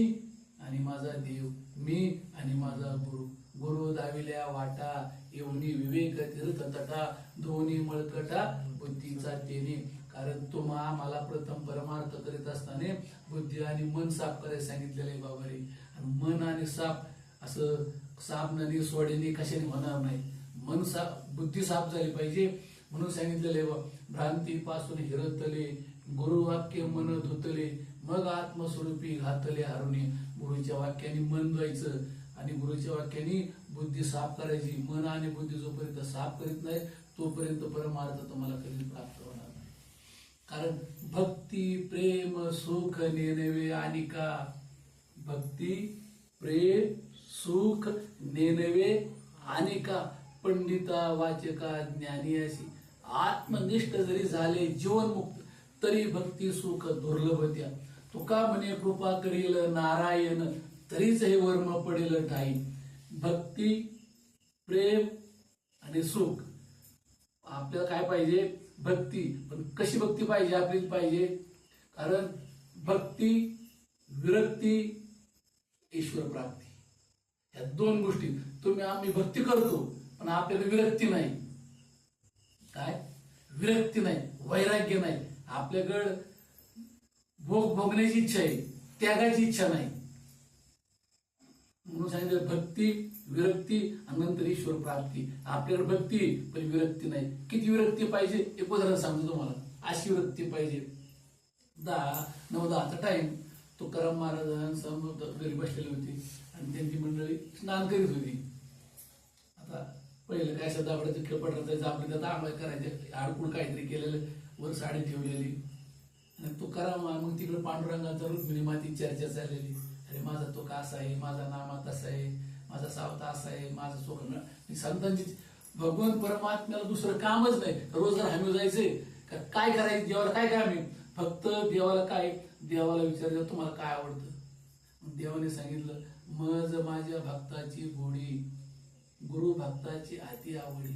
आणि माझा देव, मी आणि माझा गुरु. गुरु दाविल्या वाटा येऊनी विवेक तीर्थ तटा, दोन्ही मळकटा बुद्धीचा तेने. कारण तो मला प्रथम परमार्थ करीत असताना बुद्धी आणि मन साफ करायला सांगितलेलं आहे बाबा रे. आणि मन आणि साफ असं साफ नदी सोडेने कशाने होणार नाही. मन साफ, बुद्धी साफ झाली पाहिजे म्हणून सांगितलेलं आहे. भ्रांतीपासून हिरतले गुरुवाक्य मन धुतले, मग आत्मस्वरूपी घातले हरुणे. गुरुच्या वाक्याने मन धुवायचं आणि गुरुच्या वाक्याने बुद्धी साफ करायची. मन आणि बुद्धी जोपर्यंत साफ करीत नाही तोपर्यंत परमार्थ तुम्हाला कधी प्राप्त होणार नाही. कारण भक्ती प्रेम सुख नेनवे आणि का, भक्ती प्रेम सुख नेनवे आणि का, पंडिता वाचका ज्ञानी अशी. आत्मनिष्ठ जरी झाले जीवनमुक्त तरी भक्ती सुख दुर्लभ त्या. तुका म्हणे कृपा करील नारायण, तरीच हे वर्म पडेल ठाई. भक्ती प्रेम आणि सुख, आपल्याला काय पाहिजे? भक्ती. पण कशी भक्ती पाहिजे? आपलीच पाहिजे. कारण भक्ती, विरक्ती, ईश्वर प्राप्ती, या दोन गोष्टी. आम्ही भक्ती करतो पण आपल्याला विरक्ती नाही. काय? विरक्ती नाही, वैराग्य नाही. आपल्याकडं भोग भोगण्याची इच्छा आहे, त्यागाची इच्छा नाही. म्हणून सांगितलं भक्ती, विरक्ती आणि नंतर ईश्वर प्राप्ती. आपल्याकडे भक्ती पण विरक्ती नाही. किती विरक्ती पाहिजे एक उदाहरण सांगतो तुम्हाला. अशी विरक्ती पाहिजे 9-10चा टाइम. तुकाराम महाराज घरी बसलेली होती आणि त्यांची मंडळी स्नान करीत होती. आता पहिलं काय असं दाबडाचं खेळपट जायचं, आपलं त्यात आंघोळ करायचे, आडकुळ काहीतरी केलेलं, वर साडी ठेवलेली. आणि तुकाराम मग तिकडे पांडुरंगाचा रुक्मिणी माती चर्चा चाललेली. अरे माझा तो का असा आहे, माझा नामा तसा आहे, माझा सावता असा आहे, माझा सोखण. संतांची भगवान परमात्म्याला दुसरं कामच नाही. रोज जर हमी जायचे काय करायचं, देवाला काय काम आहे, फक्त देवाला काय, देवाला विचारलं तुम्हाला काय आवडतं. देवाने सांगितलं मज माझ्या भक्ताची गोडी, गुरु भक्ताची अति आवडी.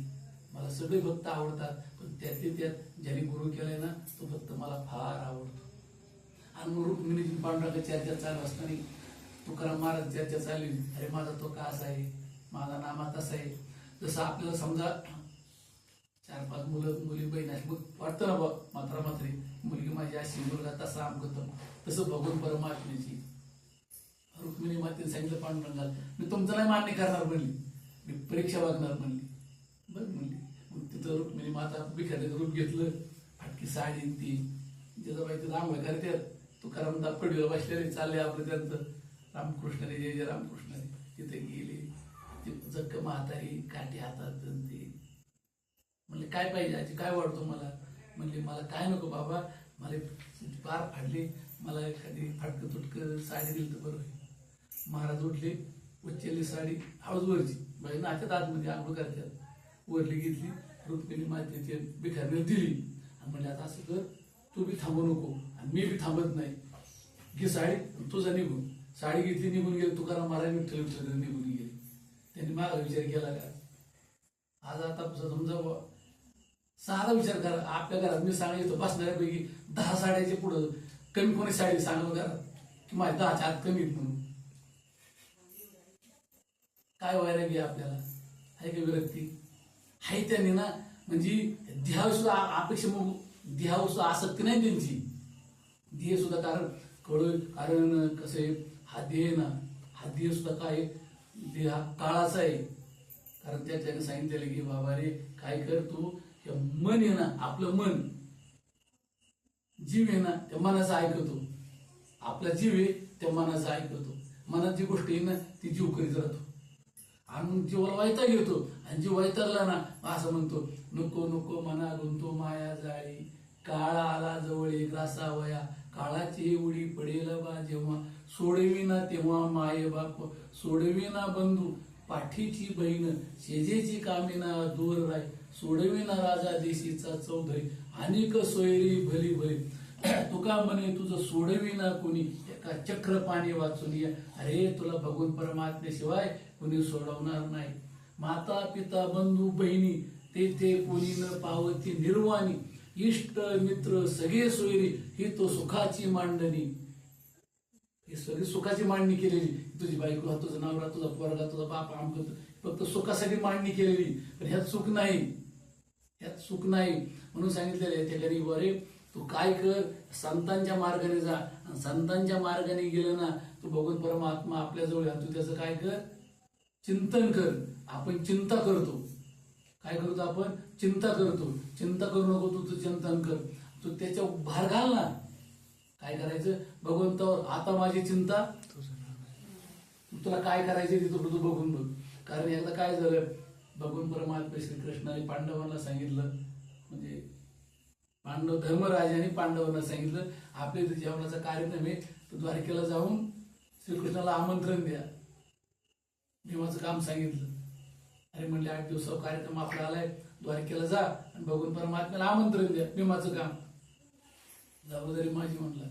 मला सगळे भक्त आवडतात पण त्यातले त्यात ज्याने गुरु केलाय ना तो भक्त मला फार आवडतो. आणि मग रुक्मिणीची पांडुरंगा चर्चा चालू असताना तुकाराम महाराज चर्चा चालली. अरे माझा तो का असा आहे, माझा नामा तसा आहे. जसं आपल्याला समजा 4-5 मुलं मुली बहीण आहे, मग वाटतं ना बा मात्रा मात्री मुलगी माझी अशी, मुलगा तसा आमकत. तसं भगवान परमात्म्याची रुक्मिणी मातेने सांगितलं पांडुरंगाला मी तुमचं नाही मान्य करणार म्हणली, मी परीक्षा बघणार म्हणली. बरं म्हणली. मग तिथं रुक्मिणी माता भिकाऱ्याचं रूप घेतलं, फाटकी साडी ती जिजाबाई तिथं आंघोळ करतात. तुकाराम पडवीला बसलेले चालले आपलं त्यांचं रामकृष्ण रे जय जय रामकृष्ण रे. तिथे गेले, ती जक्क म्हातारी काठी हातात. ते म्हणले काय पाहिजे आजी, काय वाटतो मला. म्हणले मला काय नको बाबा, मला पार फाडले, मला एखादी फाटकं तुटकं साडी दिली तर बरं होईल. महाराज उठले, उच्चेली साडी हळूच बाई नाच्यात आतमध्ये आंघोळ करतात, वरली घेतली, रुक्मिणी मातेची भिकाऱ्याला दिली आणि म्हणले आता असं कर, तू बी थांबू नको आणि मी बी थांबत नाही, घे साडी तुझा निघून. साडी घेतली, निघून गेली. तुकाराम महाराज विठ्ठल विठ्ठल निघून गेले. त्यांनी माझा विचार केला का. आज आता समजा साधा विचार करा, आपल्या घरात मी सांगायचं बसणाऱ्यापैकी 10 साड्याचे पुढं कमी कोणी साडी सांगा घरात की माझ्या 10च्या आत कमी म्हणून. काय व्हायला गे आपल्याला आहे का विरक्ती आहे त्यांनी ना. म्हणजे देहावर सुद्धा अपेक्षा, मग देहावर सुद्धा आसक्ती नाही त्यांची. देह सुद्धा कारण कसं आहे, हा देह ना, हा देह सुद्धा काय देह काळाचा आहे. कारण त्याच्याने सांगितलेलं की बाबा रे काय कर तू, मन आहे ना आपलं मन, जीव आहे ना त्या मनाचा ऐकतो. आपला जीव आहे त्या मनाचा ऐकतो. मनात जी गोष्ट आहे ना ती जीव करीत राहतो आणि मग जीवाला वैताग येतो. आणि जीव वैतागला ना असं म्हणतो नको नको मना गुंतो माया जाळी, काळा आला जवळ ग्रासावया, काळाची उडी पडेल बा जेव्हा, सोडविना तेव्हा माये बाप, सोडविना बंधू पाठीची बहीण, शेजेची कामिना दूर राय, सोडविना राजा देशीचा चौधरी, अनेक सोयरी भली भली, तुका म्हणे तुझं सोडविना कोणी, एका चक्र पाणी वाचून या. अरे तुला भगवान परमात्म्याशिवाय कोणी सोडवणार नाही. माता पिता बंधू बहिणी ते कोणी न पावती निर्वाणी, इष्ट मित्र सगळे सोयरी, ही तो सुखाची मांडणी. ही सगळी सुखाची मांडणी केलेली. तुझी बायको, तुझं नवरा, तुझा पोरगा, तुझा बाप आमक, फक्त सुखासाठी मांडणी केलेली. पण ह्यात सुख नाही, ह्यात सुख नाही. म्हणून सांगितलेलं आहे त्या ठिकाणी बरे तू काय कर, संतांच्या मार्गाने जा. संतांच्या मार्गाने गेलं ना तू भगवान परमात्मा आपल्या जवळ. तू त्याचं काय कर, चिंतन कर. आपण चिंता करतो, काय करतो आपण, चिंता करतो. चिंता करू नको, तू चिंतन कर. तू त्याच्या भार घाल ना. काय करायचं, भगवंतावर आता माझी चिंता, तुला काय करायचं ते तू बघून बघ. कारण एकदा काय झालं, भगवान परमात्मा श्रीकृष्णाने पांडवांना सांगितलं, म्हणजे पांडव धर्मराजाने पांडवांना सांगितलं आपल्या इथे जेवणाचा कार्यक्रम आहे तर द्वारकेला जाऊन श्रीकृष्णाला आमंत्रण द्या. भीमाचं काम सांगितलं. अरे म्हणले 8 दिवसाचा कार्यक्रम आपला आलाय, द्वारकेला जा आणि भगवान परमात्म्याला आमंत्रण द्या. भीमाचं काम जबाबदारी माझी म्हणला.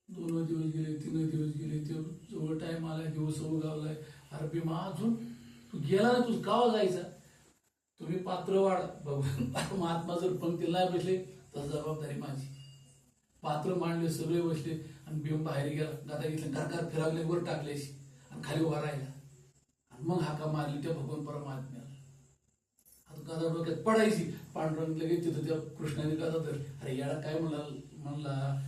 2 दिवस गेले, 3 दिवस गेले, ते जवळ टाइम आलाय, दिवस उगावलाय. अरे भीमा अजून तू गेला ना, तू गावा जायचा. तुम्ही पात्र वाढ, भगवान परमात्मा जर पंक्तीला नाही बसले तर जबाबदारी माझी. पात्र मांडले, सगळे बसले आणि भीम बाहेर गेला. गाता घेतलं, घरघर फिरावले, वर टाकल्याशी आणि खाली उभा राहिला. आणि मग हाका मारली त्या भगवान परमात्म्याला. आता गादा डोक्यात पडायची. पांडुरंग लगेच तिथं त्या कृष्णाने गादा धर. अरे याला काय म्हणला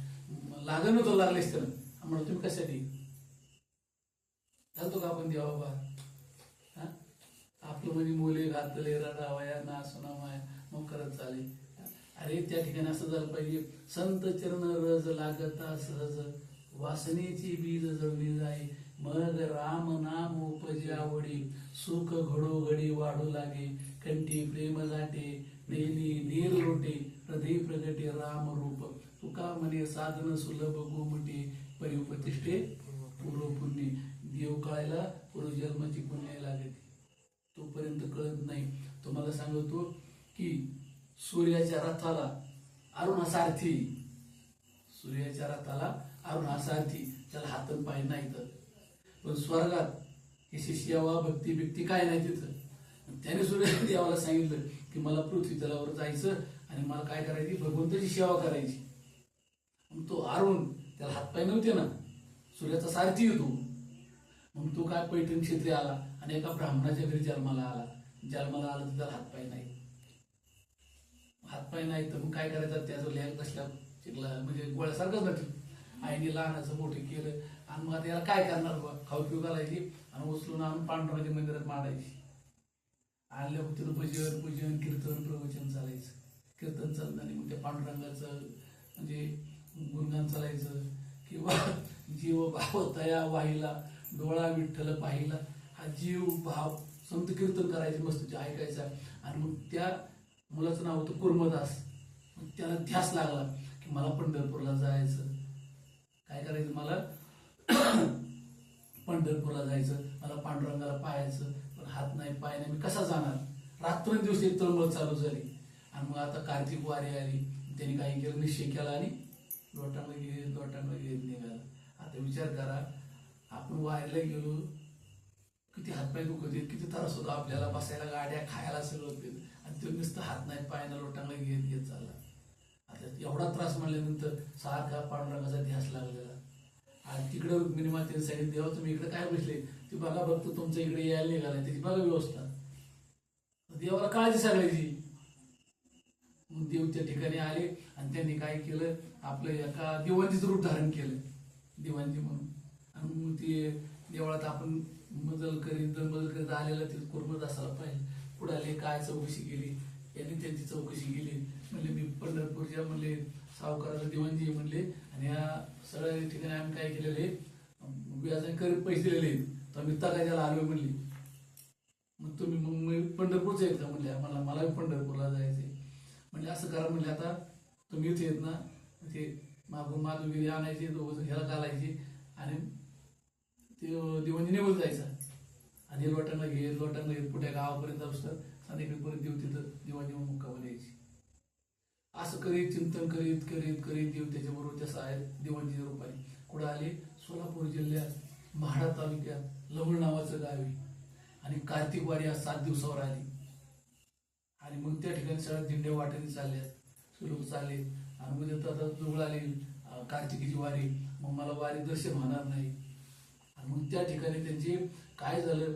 लागण होतं, लागलेच त्याला. म्हणलं तुम्ही कशासाठी, घालतो का आपण देवा बाबा? हा, आपलं म्हणजे मुले घातले रडावया ना सुना माया मग करत चालेल. अरे त्या ठिकाणी असं झालं पाहिजे, संत चरण रज लागता सहज, वासनेची बीज जळली जाई, मग राम नाम उपजे आवडी, सुख घडोघडी वाढू लागे, कंठी प्रेम लाटे, नेली नीर लोटे, हृदय प्रगटे राम रूप, तुका म्हणे साधन सुलभ गोमटे, परिप्रतिष्ठे पूर्व पुण्य. देव कळायला पूर्वजन्माची पुण्य लागते, तोपर्यंत कळत नाही. तुम्हाला सांगतो की सूर्याच्या रथाला अरुण हा सारथी, सूर्याच्या रथाला अरुण हा सारथी, त्याला हात पाय नाही. तर पण स्वर्गात ही शिष्यावा भक्ती बिक्ती काय नाही तिथं. त्याने सूर्य देवाला सांगितलं की मला पृथ्वी तलावर जायचं आणि मला काय करायची, भगवंताची सेवा करायची. मग तो अरुण, त्याला हातपाय नव्हते ना, सूर्याचा सारथी येतो. मग तो काय पैठण क्षेत्री आला आणि एका ब्राह्मणाच्या घरी जन्माला आला. जन्माला आला तर त्याला हातपाय नाही, हातपाय नाही. तर मग काय करायचं, त्याचं लेख कसल्या चिकला म्हणजे गोळ्यासारखंच नक्की. आईने लहानाचं मोठे केलं आणि मग याला काय करणार बा, खाऊ पिऊ घालायची आणि उचलून आणून पांडुरंगाच्या मंदिरात मांडायची. आणल्या तिथं भजन पूजन कीर्तन प्रवचन चालायचं. कीर्तन चालताना मग त्या पांडुरंगाचं म्हणजे गुणगान चालायचं, किंवा जीव भाव तया वाहिला, डोळा विठ्ठल पाहिला, हा जीव भाव संत कीर्तन करायचे मस्त ऐकायचा. आणि मग त्या मुलाचं नाव होतं कुर्मदास. मग त्याला ध्यास लागला की मला पंढरपूरला जायचं. काय करायचं, मला पंढरपूरला जायचं, मला पांडुरंगाला पाहायचं, पण हात नाही पाय नाही, मी कसा जाणार. रात्रंदिवस एक तळमळ चालू झाली. आणि मग आता कार्तिक वारी आली, त्यांनी काही केलं, निश्चय केला आणि लोटांमध्ये निघाला. आता विचार करा, आपण वारीला गेलो, किती हातपाय दुखत होते, किती त्रास होता आपल्याला, बसायला गाड्या, खायला सगळं होते, आणि तो नुसतं हात नाही पाय ना लोटांना घेत घेत चालला. आता एवढा त्रास म्हणल्यानंतर सारखा पांडुरंगाचा ध्यास लागलेला. आणि तिकडं रुक्मिणी मातेने सांगितलं, देवा तुम्ही इकडे काय बसले, ते बघा भक्त तुमचं इकडे यायला निघालाय, त्याची बघा व्यवस्था. देवाला काळजी सांगायची. मग देव त्या ठिकाणी आले आणि त्यांनी काय केलं, आपलं एका दिवाणजीचं रूप धारण केलं, दिवाणजी म्हणून. आणि मग ते देवळात आपण मजल करीत आलेला ते कुर्मत असायला पाहिजे. कुडाले काय चौकशी केली, यांनी त्यांची चौकशी केली. म्हणले मी पंढरपूरच्या म्हणले सावकाराला दिवाणजी म्हणले, आणि या सगळ्या ठिकाणी आम्ही काय केलेले, व्याजाने करीत पैसे दिलेले, तर आम्ही तगायला आलो म्हणले. मग तुम्ही मग पंढरपूरचं आहेत का म्हणले, मला पंढरपूरला जायचंय. म्हणजे असं करा म्हणले, आता तुम्ही इथे येत ना, ते मागून माधुगिरी आणायचे, दोघं ह्याला घालायचे आणि ते दिवाणी निघून जायचा. आणि लोटांना घेत पुढ्या गावापर्यंत असतं, संध्याकाळपर्यंत देव तिथं दिवाणी मुक्काम द्यायची. असं करीत चिंतन करीत करीत करीत देव त्याच्याबरोबर त्या साहेब दिवाणजीच्या रूपाने कुठं आले, सोलापूर जिल्ह्यात म्हाडा तालुक्यात लवळ नावाचं गाव आहे. आणि कार्तिक वारी आज 7 दिवसावर आली. आणि मग त्या ठिकाणी सगळ्या दिंड्या वाटेने चालल्यात, सुरू चालले. आणि मग आता जवळ आली कार्तिकीची वारी, मग मला वारी दर्शन होणार नाही. आणि मग त्या ठिकाणी त्यांचे काय झालं,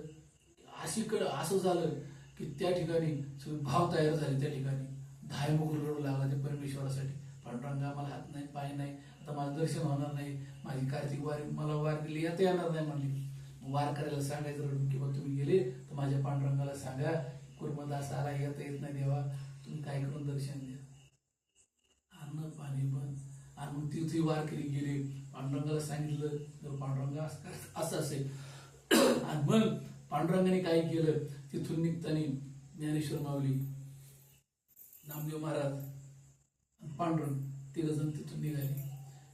असं झालं की त्या ठिकाणी सगळे भाव तयार झाले. त्या ठिकाणी धायमुख रडू लागला ते परमेश्वरासाठी, पांडुरंगा मला हात नाही पाय नाही, आता माझं दर्शन होणार नाही, माझी कार्तिक वारी मला वारीला येता येणार नाही म्हणली. वार करायला सांगायचं रडून, किंवा तुम्ही गेले तर माझ्या पांडुरंगाला सांगा कुर्मदास आला, येता येत नाही देवा, तुम्ही काय करून दर्शन द्या. अन्न पाणी बंद. आणि मग तिथे वारकरी गेले, पांडुरंगाला सांगितलं तर पांडुरंगा असं असेल. आणि मग पांडुरंगाने काय केलं, तिथून निघताना ज्ञानेश्वर माऊली, नामदेव महाराज आणि पांडुरंग 3 जण तिथून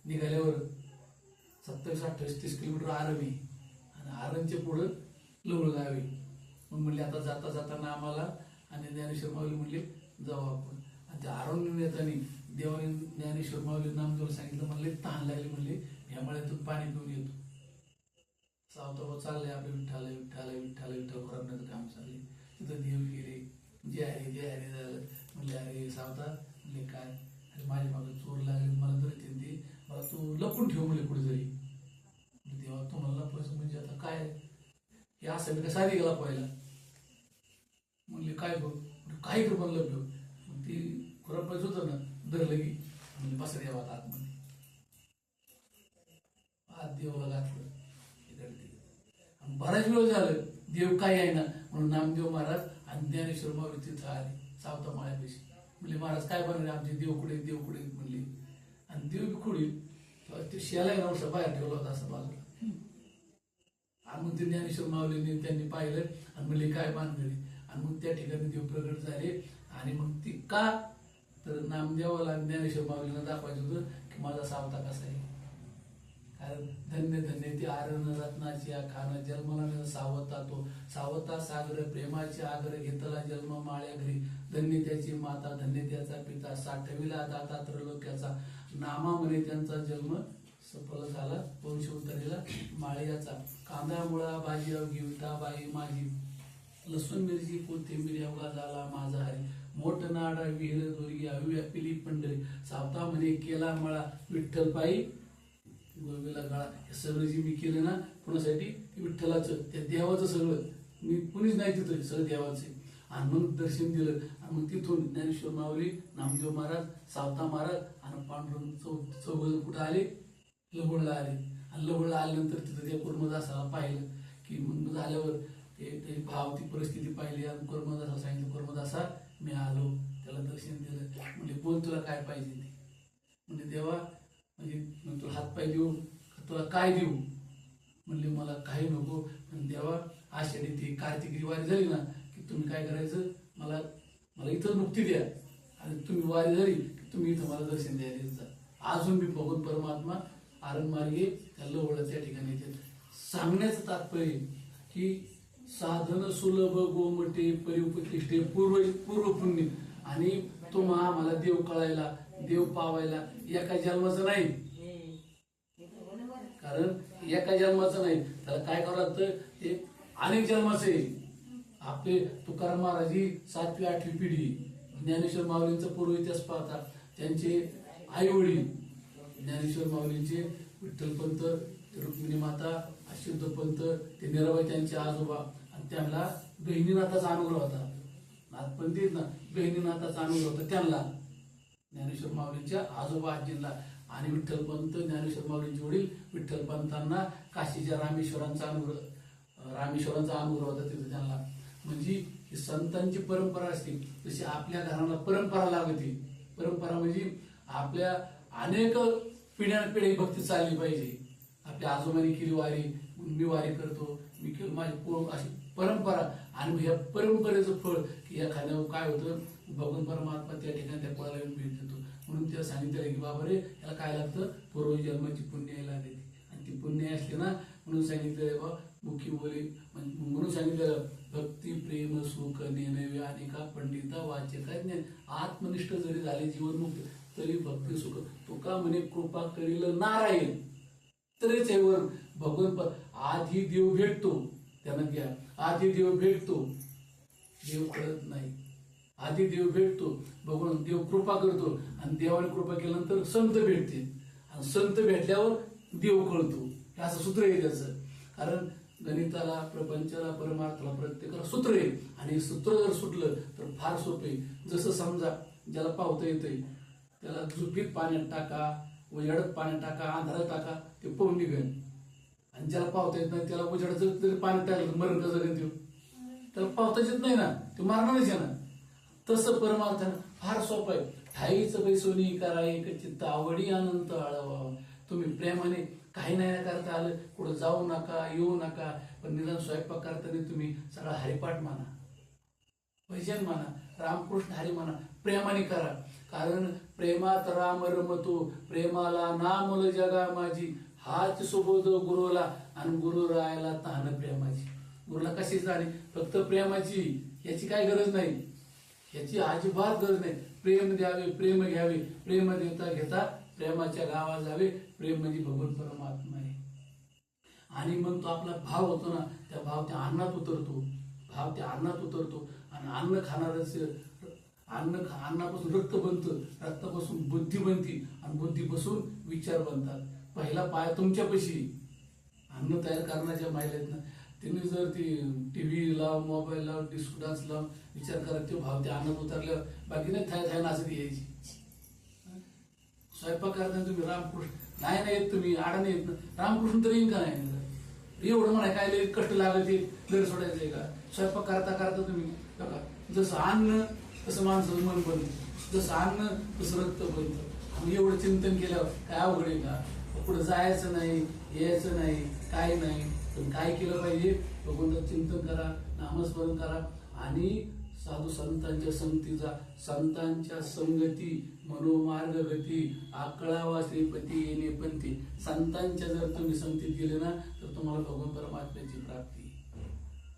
निघाल्यावर 27-28-30 किलोमीटर आरवी, आणि आरणच्या पुढं लवळ गावी. मग म्हणले आता जाता जाताना आम्हाला, आणि ज्ञानेश्वर माऊली म्हणले जाऊ आपण. आणि त्या आरण येताना देवाने ज्ञानेश्वर माऊली नामदेवाला सांगितलं, म्हणले तहान लागली, म्हणले ह्या मळ्यातून पाणी पिऊन येतो. सावता चाललंय आपलं विठ्ठल विठ्ठल विठ्ठल विठ्ठल करण्याचं काम चाललंय. तिथं देव गेले, जय हरी झालं. म्हणले अरे सावता, म्हणले काय, अरे माझ्या मागं चोर लागले, मला तरी ते मला तू लपून ठेव म्हणले कुठेतरी. देवा तुम्हाला लपवायचं म्हणजे आता काय, हे असं मी का साधी गेला पहिला. म्हणले काय करू, काही करू पण लपलो. मग ती खुरापायचं होतं ना, धरलं की म्हणजे बसा देवात आतमध्ये, आत देवाला घातलं इकडे. देव काय आहे ना म्हणून नामदेव महाराज आणि ज्ञानेश्वर माऊली तिथं आले सावता माळ्यापाशी. म्हणले महाराज काय बनवले आमचे देव कुठे म्हणले. आणि देव बी खुडी ते शेला नवसा बाहेर ठेवला होता असं बाजूला. आणि मग ते ज्ञानेश्वर माऊलींनी त्यांनी पाहिलं आणि म्हणले काय बांधले. आणि मग त्या ठिकाणी देव प्रगट झाले. आणि मग ती का तर नामदेवाला ज्ञानेश्वर माऊलींना दाखवायचं होतं की माझा सावता कसा आहे. कारण धन्य धन्य ती आरण रत्नाची खान जन्मला सावता तो सावता सागर प्रेमाचे आगर घेतला जन्म माळ्या घरी. धन्य त्याची माता धन्य त्याचा पिता साठविला दाता त्रैलोक्याचा. नामा म्हणे त्यांचा जन्म सफल झाला वंश उतरेला माळ्याचा. कांदा मुळा भाजी अवघी विठाबाई माझी लसूण मिरची कोथिंबीर अवघा झाला माझा हरी. मोठ नाडा विहीर दोरी व्यापिली पंढरी सावता म्हणे केला मळा विठ्ठल पायी गोव्याला गळा. हे सगळं जे मी केलं ना कोणासाठी विठ्ठलाचं त्या देवाचं सगळं मी कुणीच नाही तिथं सगळं देवाचं. आणि मग दर्शन दिलं. आणि मग तिथून ज्ञानेश्वर माऊली नामदेव महाराज सावता महाराज आणि पांडुरंग चौघ कुठं आले लवळला आले. आणि लवळला आल्यानंतर तिथं त्या कुर्मदासाला पाहिलं की मग झाल्यावर ते भाव ती परिस्थिती पाहिली. आणि कुर्मदासाला सांगितलं कुर्मदासा मी आलो. त्याला दर्शन दिलं. म्हणजे बोल तुला काय पाहिजे ते. म्हणजे देवा म्हणजे तुला हातपाय देऊ तुला काय देऊ. म्हणले मला काही नको पण देवा आषाढी ती कार्तिकी वारी झाली ना की तुम्ही काय करायचं मला मला इथं मुक्ती द्या. आणि तुम्ही वारी झाली की तुम्ही इथं मला दर्शन द्यायला जा. अजून मी बघून परमात्मा आरण मार्गे त्या लवळ त्या ठिकाणी येते. सांगण्याचं तात्पर्य की साधन सुलभ गोमटे परिप्रतिष्ठे पूर्व पुण्य. आणि तो मला देव कळायला देव पावायला एका जन्माचं नाही. कारण एका जन्माचं नाही त्याला काय करावं लागतं ते अनेक जन्माचं आहे. आपले तुकाराम महाराज ही 7वी 8वी पिढी. ज्ञानेश्वर माऊलींचा पूर्व इतिहास पाहता त्यांचे आई वडील ज्ञानेश्वर माऊलींचे विठ्ठलपंत रुक्मिणी माता अशुद्ध पंत ते निराबाई त्यांचे आजोबा. आणि त्यांना बहिणीनाथाचा अनुभव होता. नाथपंथीत ना बहिणीनाथाचा अनुभव होता त्यांना ज्ञानेश्वर माऊलींच्या आजोबा आजींना. आणि विठ्ठलपंत ज्ञानेश्वर माऊलींचे वडील विठ्ठलपंतांना काशीच्या रामेश्वरांचा अनुभव होता तिथे त्यांना. म्हणजे ही संतांची परंपरा असते जशी आपल्या घराला परंपरा लागते. परंपरा म्हणजे आपल्या अनेक पिढ्यानपिढी भक्ती चालली पाहिजे. आपल्या आजोबांनी केली वारी मी वारी करतो मी केलं माझी अशी परंपरा. आणि ह्या परंपरेचं फळ की या खाण्यावर काय होतं भगवान परमात्मा त्या ठिकाणी त्या फळाला येऊन भेट देतो. म्हणून त्याला सांगितलं की बाबा रे याला काय लागतं पूर्वजन्माची पुण्य यायला लागते. आणि ती पुण्य असते ना म्हणून सांगितलं बा मुखी बोली म्हणून सांगितलं भक्ती प्रेम सुख नेनवे अनेका पंडिता वाचका ज्ञान. आत्मनिष्ठ जरी झाले जीवनमुक्त तरी भक्ती सुख तुका म्हणे कृपा करील नारायण. तरीच यावर भगवान आधी देव भेटतो त्यांना घ्या. आधी देव भेटतो देव कळत नाही. आधी देव भेटतो भगवान देव कृपा करतो. आणि देवाने कृपा केल्यानंतर संत भेटते. आणि संत भेटल्यावर देव कळतो. हे असं सूत्र आहे त्याचं. कारण गणिताला प्रपंचाला परमार्थाला प्रत्येकाला सूत्र आहे. आणि सूत्र जर सुटलं तर फार सोपे. जसं समजा ज्याला पावता येतंय त्याला झुपीत पाण्यात टाका उजेडात पाण्यात टाका अंधारात टाका ते पोहून निघेल. आणि ज्याला पावता येत नाही त्याला उजेडात जर पाण्यात टाकलं मरण कसं देऊ त्याला पावताच येत नाही ना ते मारणारच आहे ना. तसं परमार्थानं फार सोपं आहे. ठाईच बैसोनी करा एक चित्त आवडी अनंत आळवा. तुम्ही प्रेमाने काही नाही करता आलं कुठं जाऊ नका येऊ नका पण निदान स्वयंपाक करताना तुम्ही सगळा हरिपाठ माना भजन माना रामकृष्ण हरी म्हणा प्रेमाने करा. कारण प्रेमात राम रमतो प्रेमाला नामल जगा माझी. हाच सुबोध गुरुला आणि गुरु रायाला तहान प्रेमाची. गुरुला कशी जाणे फक्त प्रेमाची याची काय गरज नाही. याची अजिबात गरज नाही. प्रेम द्यावे प्रेम घ्यावे प्रेम देता घेता प्रेमाच्या गावात जावे. प्रेम म्हणजे भगवान परमात्मा आहे. आणि मग तो आपला भाव होतो ना त्या भाव त्या अन्नात उतरतो. भाव त्या अन्नात उतरतो. आणि अन्न खाणारच अन्नापासून रक्त बनतं रक्तापासून बुद्धी बनती आणि बुद्धीपासून विचार बनतात. पहिला पाय तुमच्यापाशी. अन्न तयार करण्याच्या महिला आहेत ना त्यांनी जर ती टीव्ही लाव मोबाईल लाव डिस्को डान्स लाव विचार करा ते भाव त्या अन्नात उतरल्यावर बाकी नाही थाय थाय नाचत यायची. स्वयंपाक करताना तुम्ही रामकृष्ण नाही येत तुम्ही आडाने येत ना रामकृष्ण तरी येईन का नाही एवढं म्हणाय काय लय कष्ट लागत लढ सोडायचंय का? स्वयंपाक करता करता तुम्ही बघा, जसं अन्न तसं माणसाचं मन बनतं, जसं अन्न तसं रक्त बनतं. आणि एवढं चिंतन केल्यावर काय अवघड आहे का? पुढे जायचं नाही, यायचं नाही, काय नाही. पण काय केलं पाहिजे? भगवंताचं चिंतन करा, नामस्मरण करा आणि साधू संतांच्या संगतीचा, संतांच्या संगती मनोमार्ग गती आकळावा श्रीपती येणे पंथी. संतांच्या जर तुम्ही संगतीत गेले ना तर तुम्हाला भगवान परमात्म्याची प्राप्ती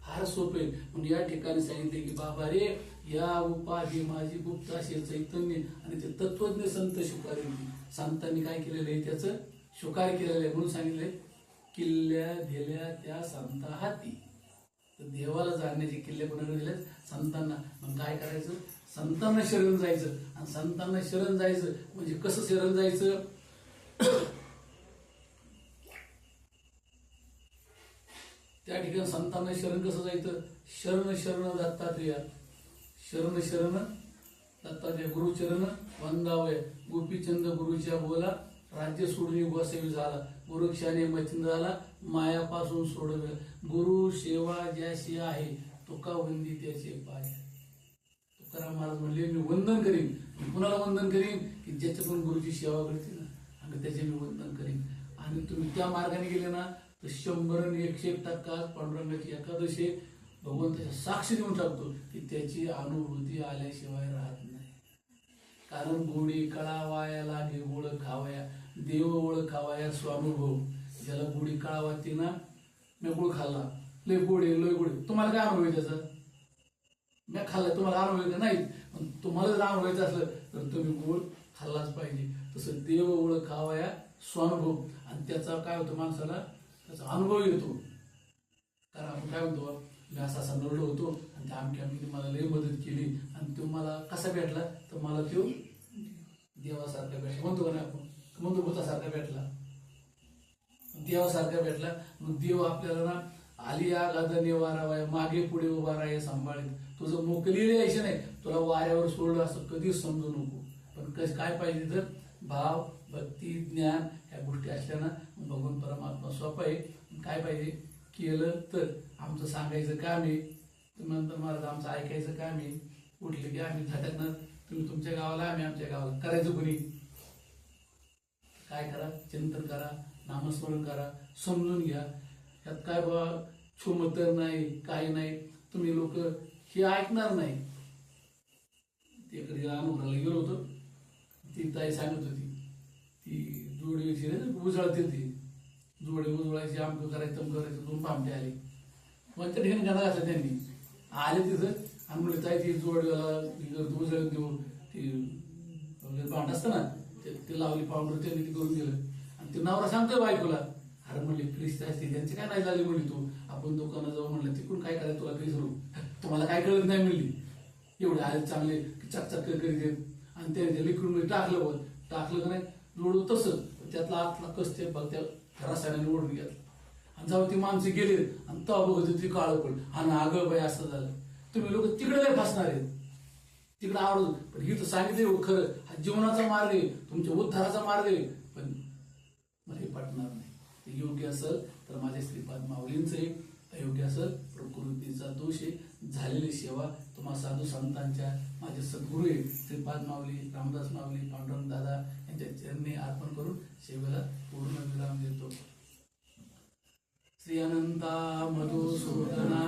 फार सोपे. म्हणून या ठिकाणी सांगितले की बाबा रे, या उपाधी माझी गुप्त असे चैतन्य आणि ते तत्वज्ञ संत शुकारी. संतांनी काय केलेलं आहे? त्याचं शुकार केलेलं आहे. म्हणून सांगितलंय किल्ल्या दिल्या त्या संता हाती. तर देवाला जाण्याचे किल्ले कोणाकडे दिले? संतांना. मग काय करायचं? संतांना शरण जायचं. आणि संतांना शरण जायचं म्हणजे कसं शरण जायचं? त्या ठिकाणी संतांना शरण कसं जायचं? शरण शरण दत्तात्रेय, शरण शरण दत्तात्रेय, गुरुचरण वंदावय, गोपीचंद गुरुच्या बोला, राज्य सोडून गोसेवी झाला, गुरुक्षाने मचिंद झाला, मायापासून सोडवे, गुरु सेवा ज्याशी आहे, तुका वंदी त्याचे पाय. तुकाराम महाराज म्हणले मी वंदन करीन. कुणाला वंदन करीन? की ज्याच्याकडून गुरुची सेवा करते ना, आणि त्याचे मी वंदन करीन. आणि तुम्ही त्या मार्गाने गेले ना तर 100% पांडुरंगाची एकादशी भगवंताच्या साक्ष देऊन टाकतो की त्याची अनुभूती आल्याशिवाय राहत नाही. कारण गोडी कळावाया लागे गोळ खावाया, देव ओळ खावाया स्वानुभव. ज्याला गोडी कळावाती ना, मी गुळ खाल्ला, लय गोडे लय गोडे, तुम्हाला काय अनुभव आहे त्याचा? मी खाल्ला, तुम्हाला अनुभव का? नाही. पण तुम्हाला जर अनुभवायचं असलं तर तुम्ही गोड खाल्लाच पाहिजे. तसं देव ओळ खावाया स्वानुभव. आणि त्याचा काय होतं? माणसाला त्याचा अनुभव येतो. कारण आपण काय म्हणतो, मी असा असा नरडो होतो आणि त्या आमच्या मला लय मदत केली आणि तो मला कसा भेटला? तर मला तो देवासारखा भेटला. म्हणतो का नाही आपण? म्हणतो भूतासारखा भेटला, देवासारखा भेटला. मग देव आपल्याला ना आली आगादा निवारावाय, मागे पुढे उभा राहाय सांभाळेल. तुझं मोकलीला यायचं नाही, तुला वाऱ्यावर सोडलं असं कधीच समजू नको. पण काय पाहिजे? तर भाव, भक्ती, ज्ञान ह्या गोष्टी असल्या ना भगवान परमात्मा सोपा आहे. काय पाहिजे? केलं तर आमचं सांगायचं काम आहे, तुम्ही नंतर महाराज आमचं ऐकायचं काम आहे. उठले की आम्ही झटकणार, तुम्ही तुमच्या गावाला, आम्ही आमच्या गावाला. करायचं कोणी? काय करा? चिंतन करा, नामस्मरण करा, समजून घ्या. यात काय बाबा छुमतर नाही, काही नाही. तुम्ही लोक हे ऐकणार नाही. ते कधी अनुभवाला गेलो होतो, ती ताई सांगत होती, ती जोडीची उजळते, ती जोडे उजळायची, आमकं करायचं तम करायचं. 2 पामटे आले, मग त्या ठिकाणी गाणं घातलं त्यांनी. आले तिथं आणि म्हणले ताई ती जोडीला उजळून देऊ, ती भांड असतं ना ते लावली पावडर, त्यांनी ती करून दिलं. आणि ते नवरा सांगतोय बायकोला, अरे म्हणले फ्रीज असते त्यांची काय नाही झाली म्हणली, तू आपण दुकानात जाऊ म्हणलं, तिकडून काय करायचं तुला फ्रीज रू, तुम्हाला काय कळत नाही म्हणली. एवढे आले चांगले चकचक करीत आणि त्याने लिक्विड टाकलं टाकलं का नाही जोडू तसं त्यातला आतला कसते बघ त्या रसायनाने ओढून घेतलं. आणि जेव्हा ती माणसं गेले आणि तेव्हा बघत ती काळं पड आणि अगं बाई असं झालं. तुम्ही लोक तिकडे नाही फसणार आहेत, तिकडे आवडत. पण ही तर सांगितले खरं, हा जीवनाचा मार्ग आहे, तुमच्या उद्धाराचा मार्ग आहे. पण मला हे पटणार नाही. ते योग्य असेल तर माझ्या श्रीपाद माऊलींचं आहे, अयोग्य असेल प्रकृतीचा दोष आहे. झालेली सेवा तुम्हा साधू संतांच्या, माझे सद्गुरू आहे श्रीपाद माऊली, रामदास माऊली, पांडुरंग दादा यांच्या चरणी अर्पण करून सेवेला पूर्ण विराम देतो. श्री अनंता मधुसूदना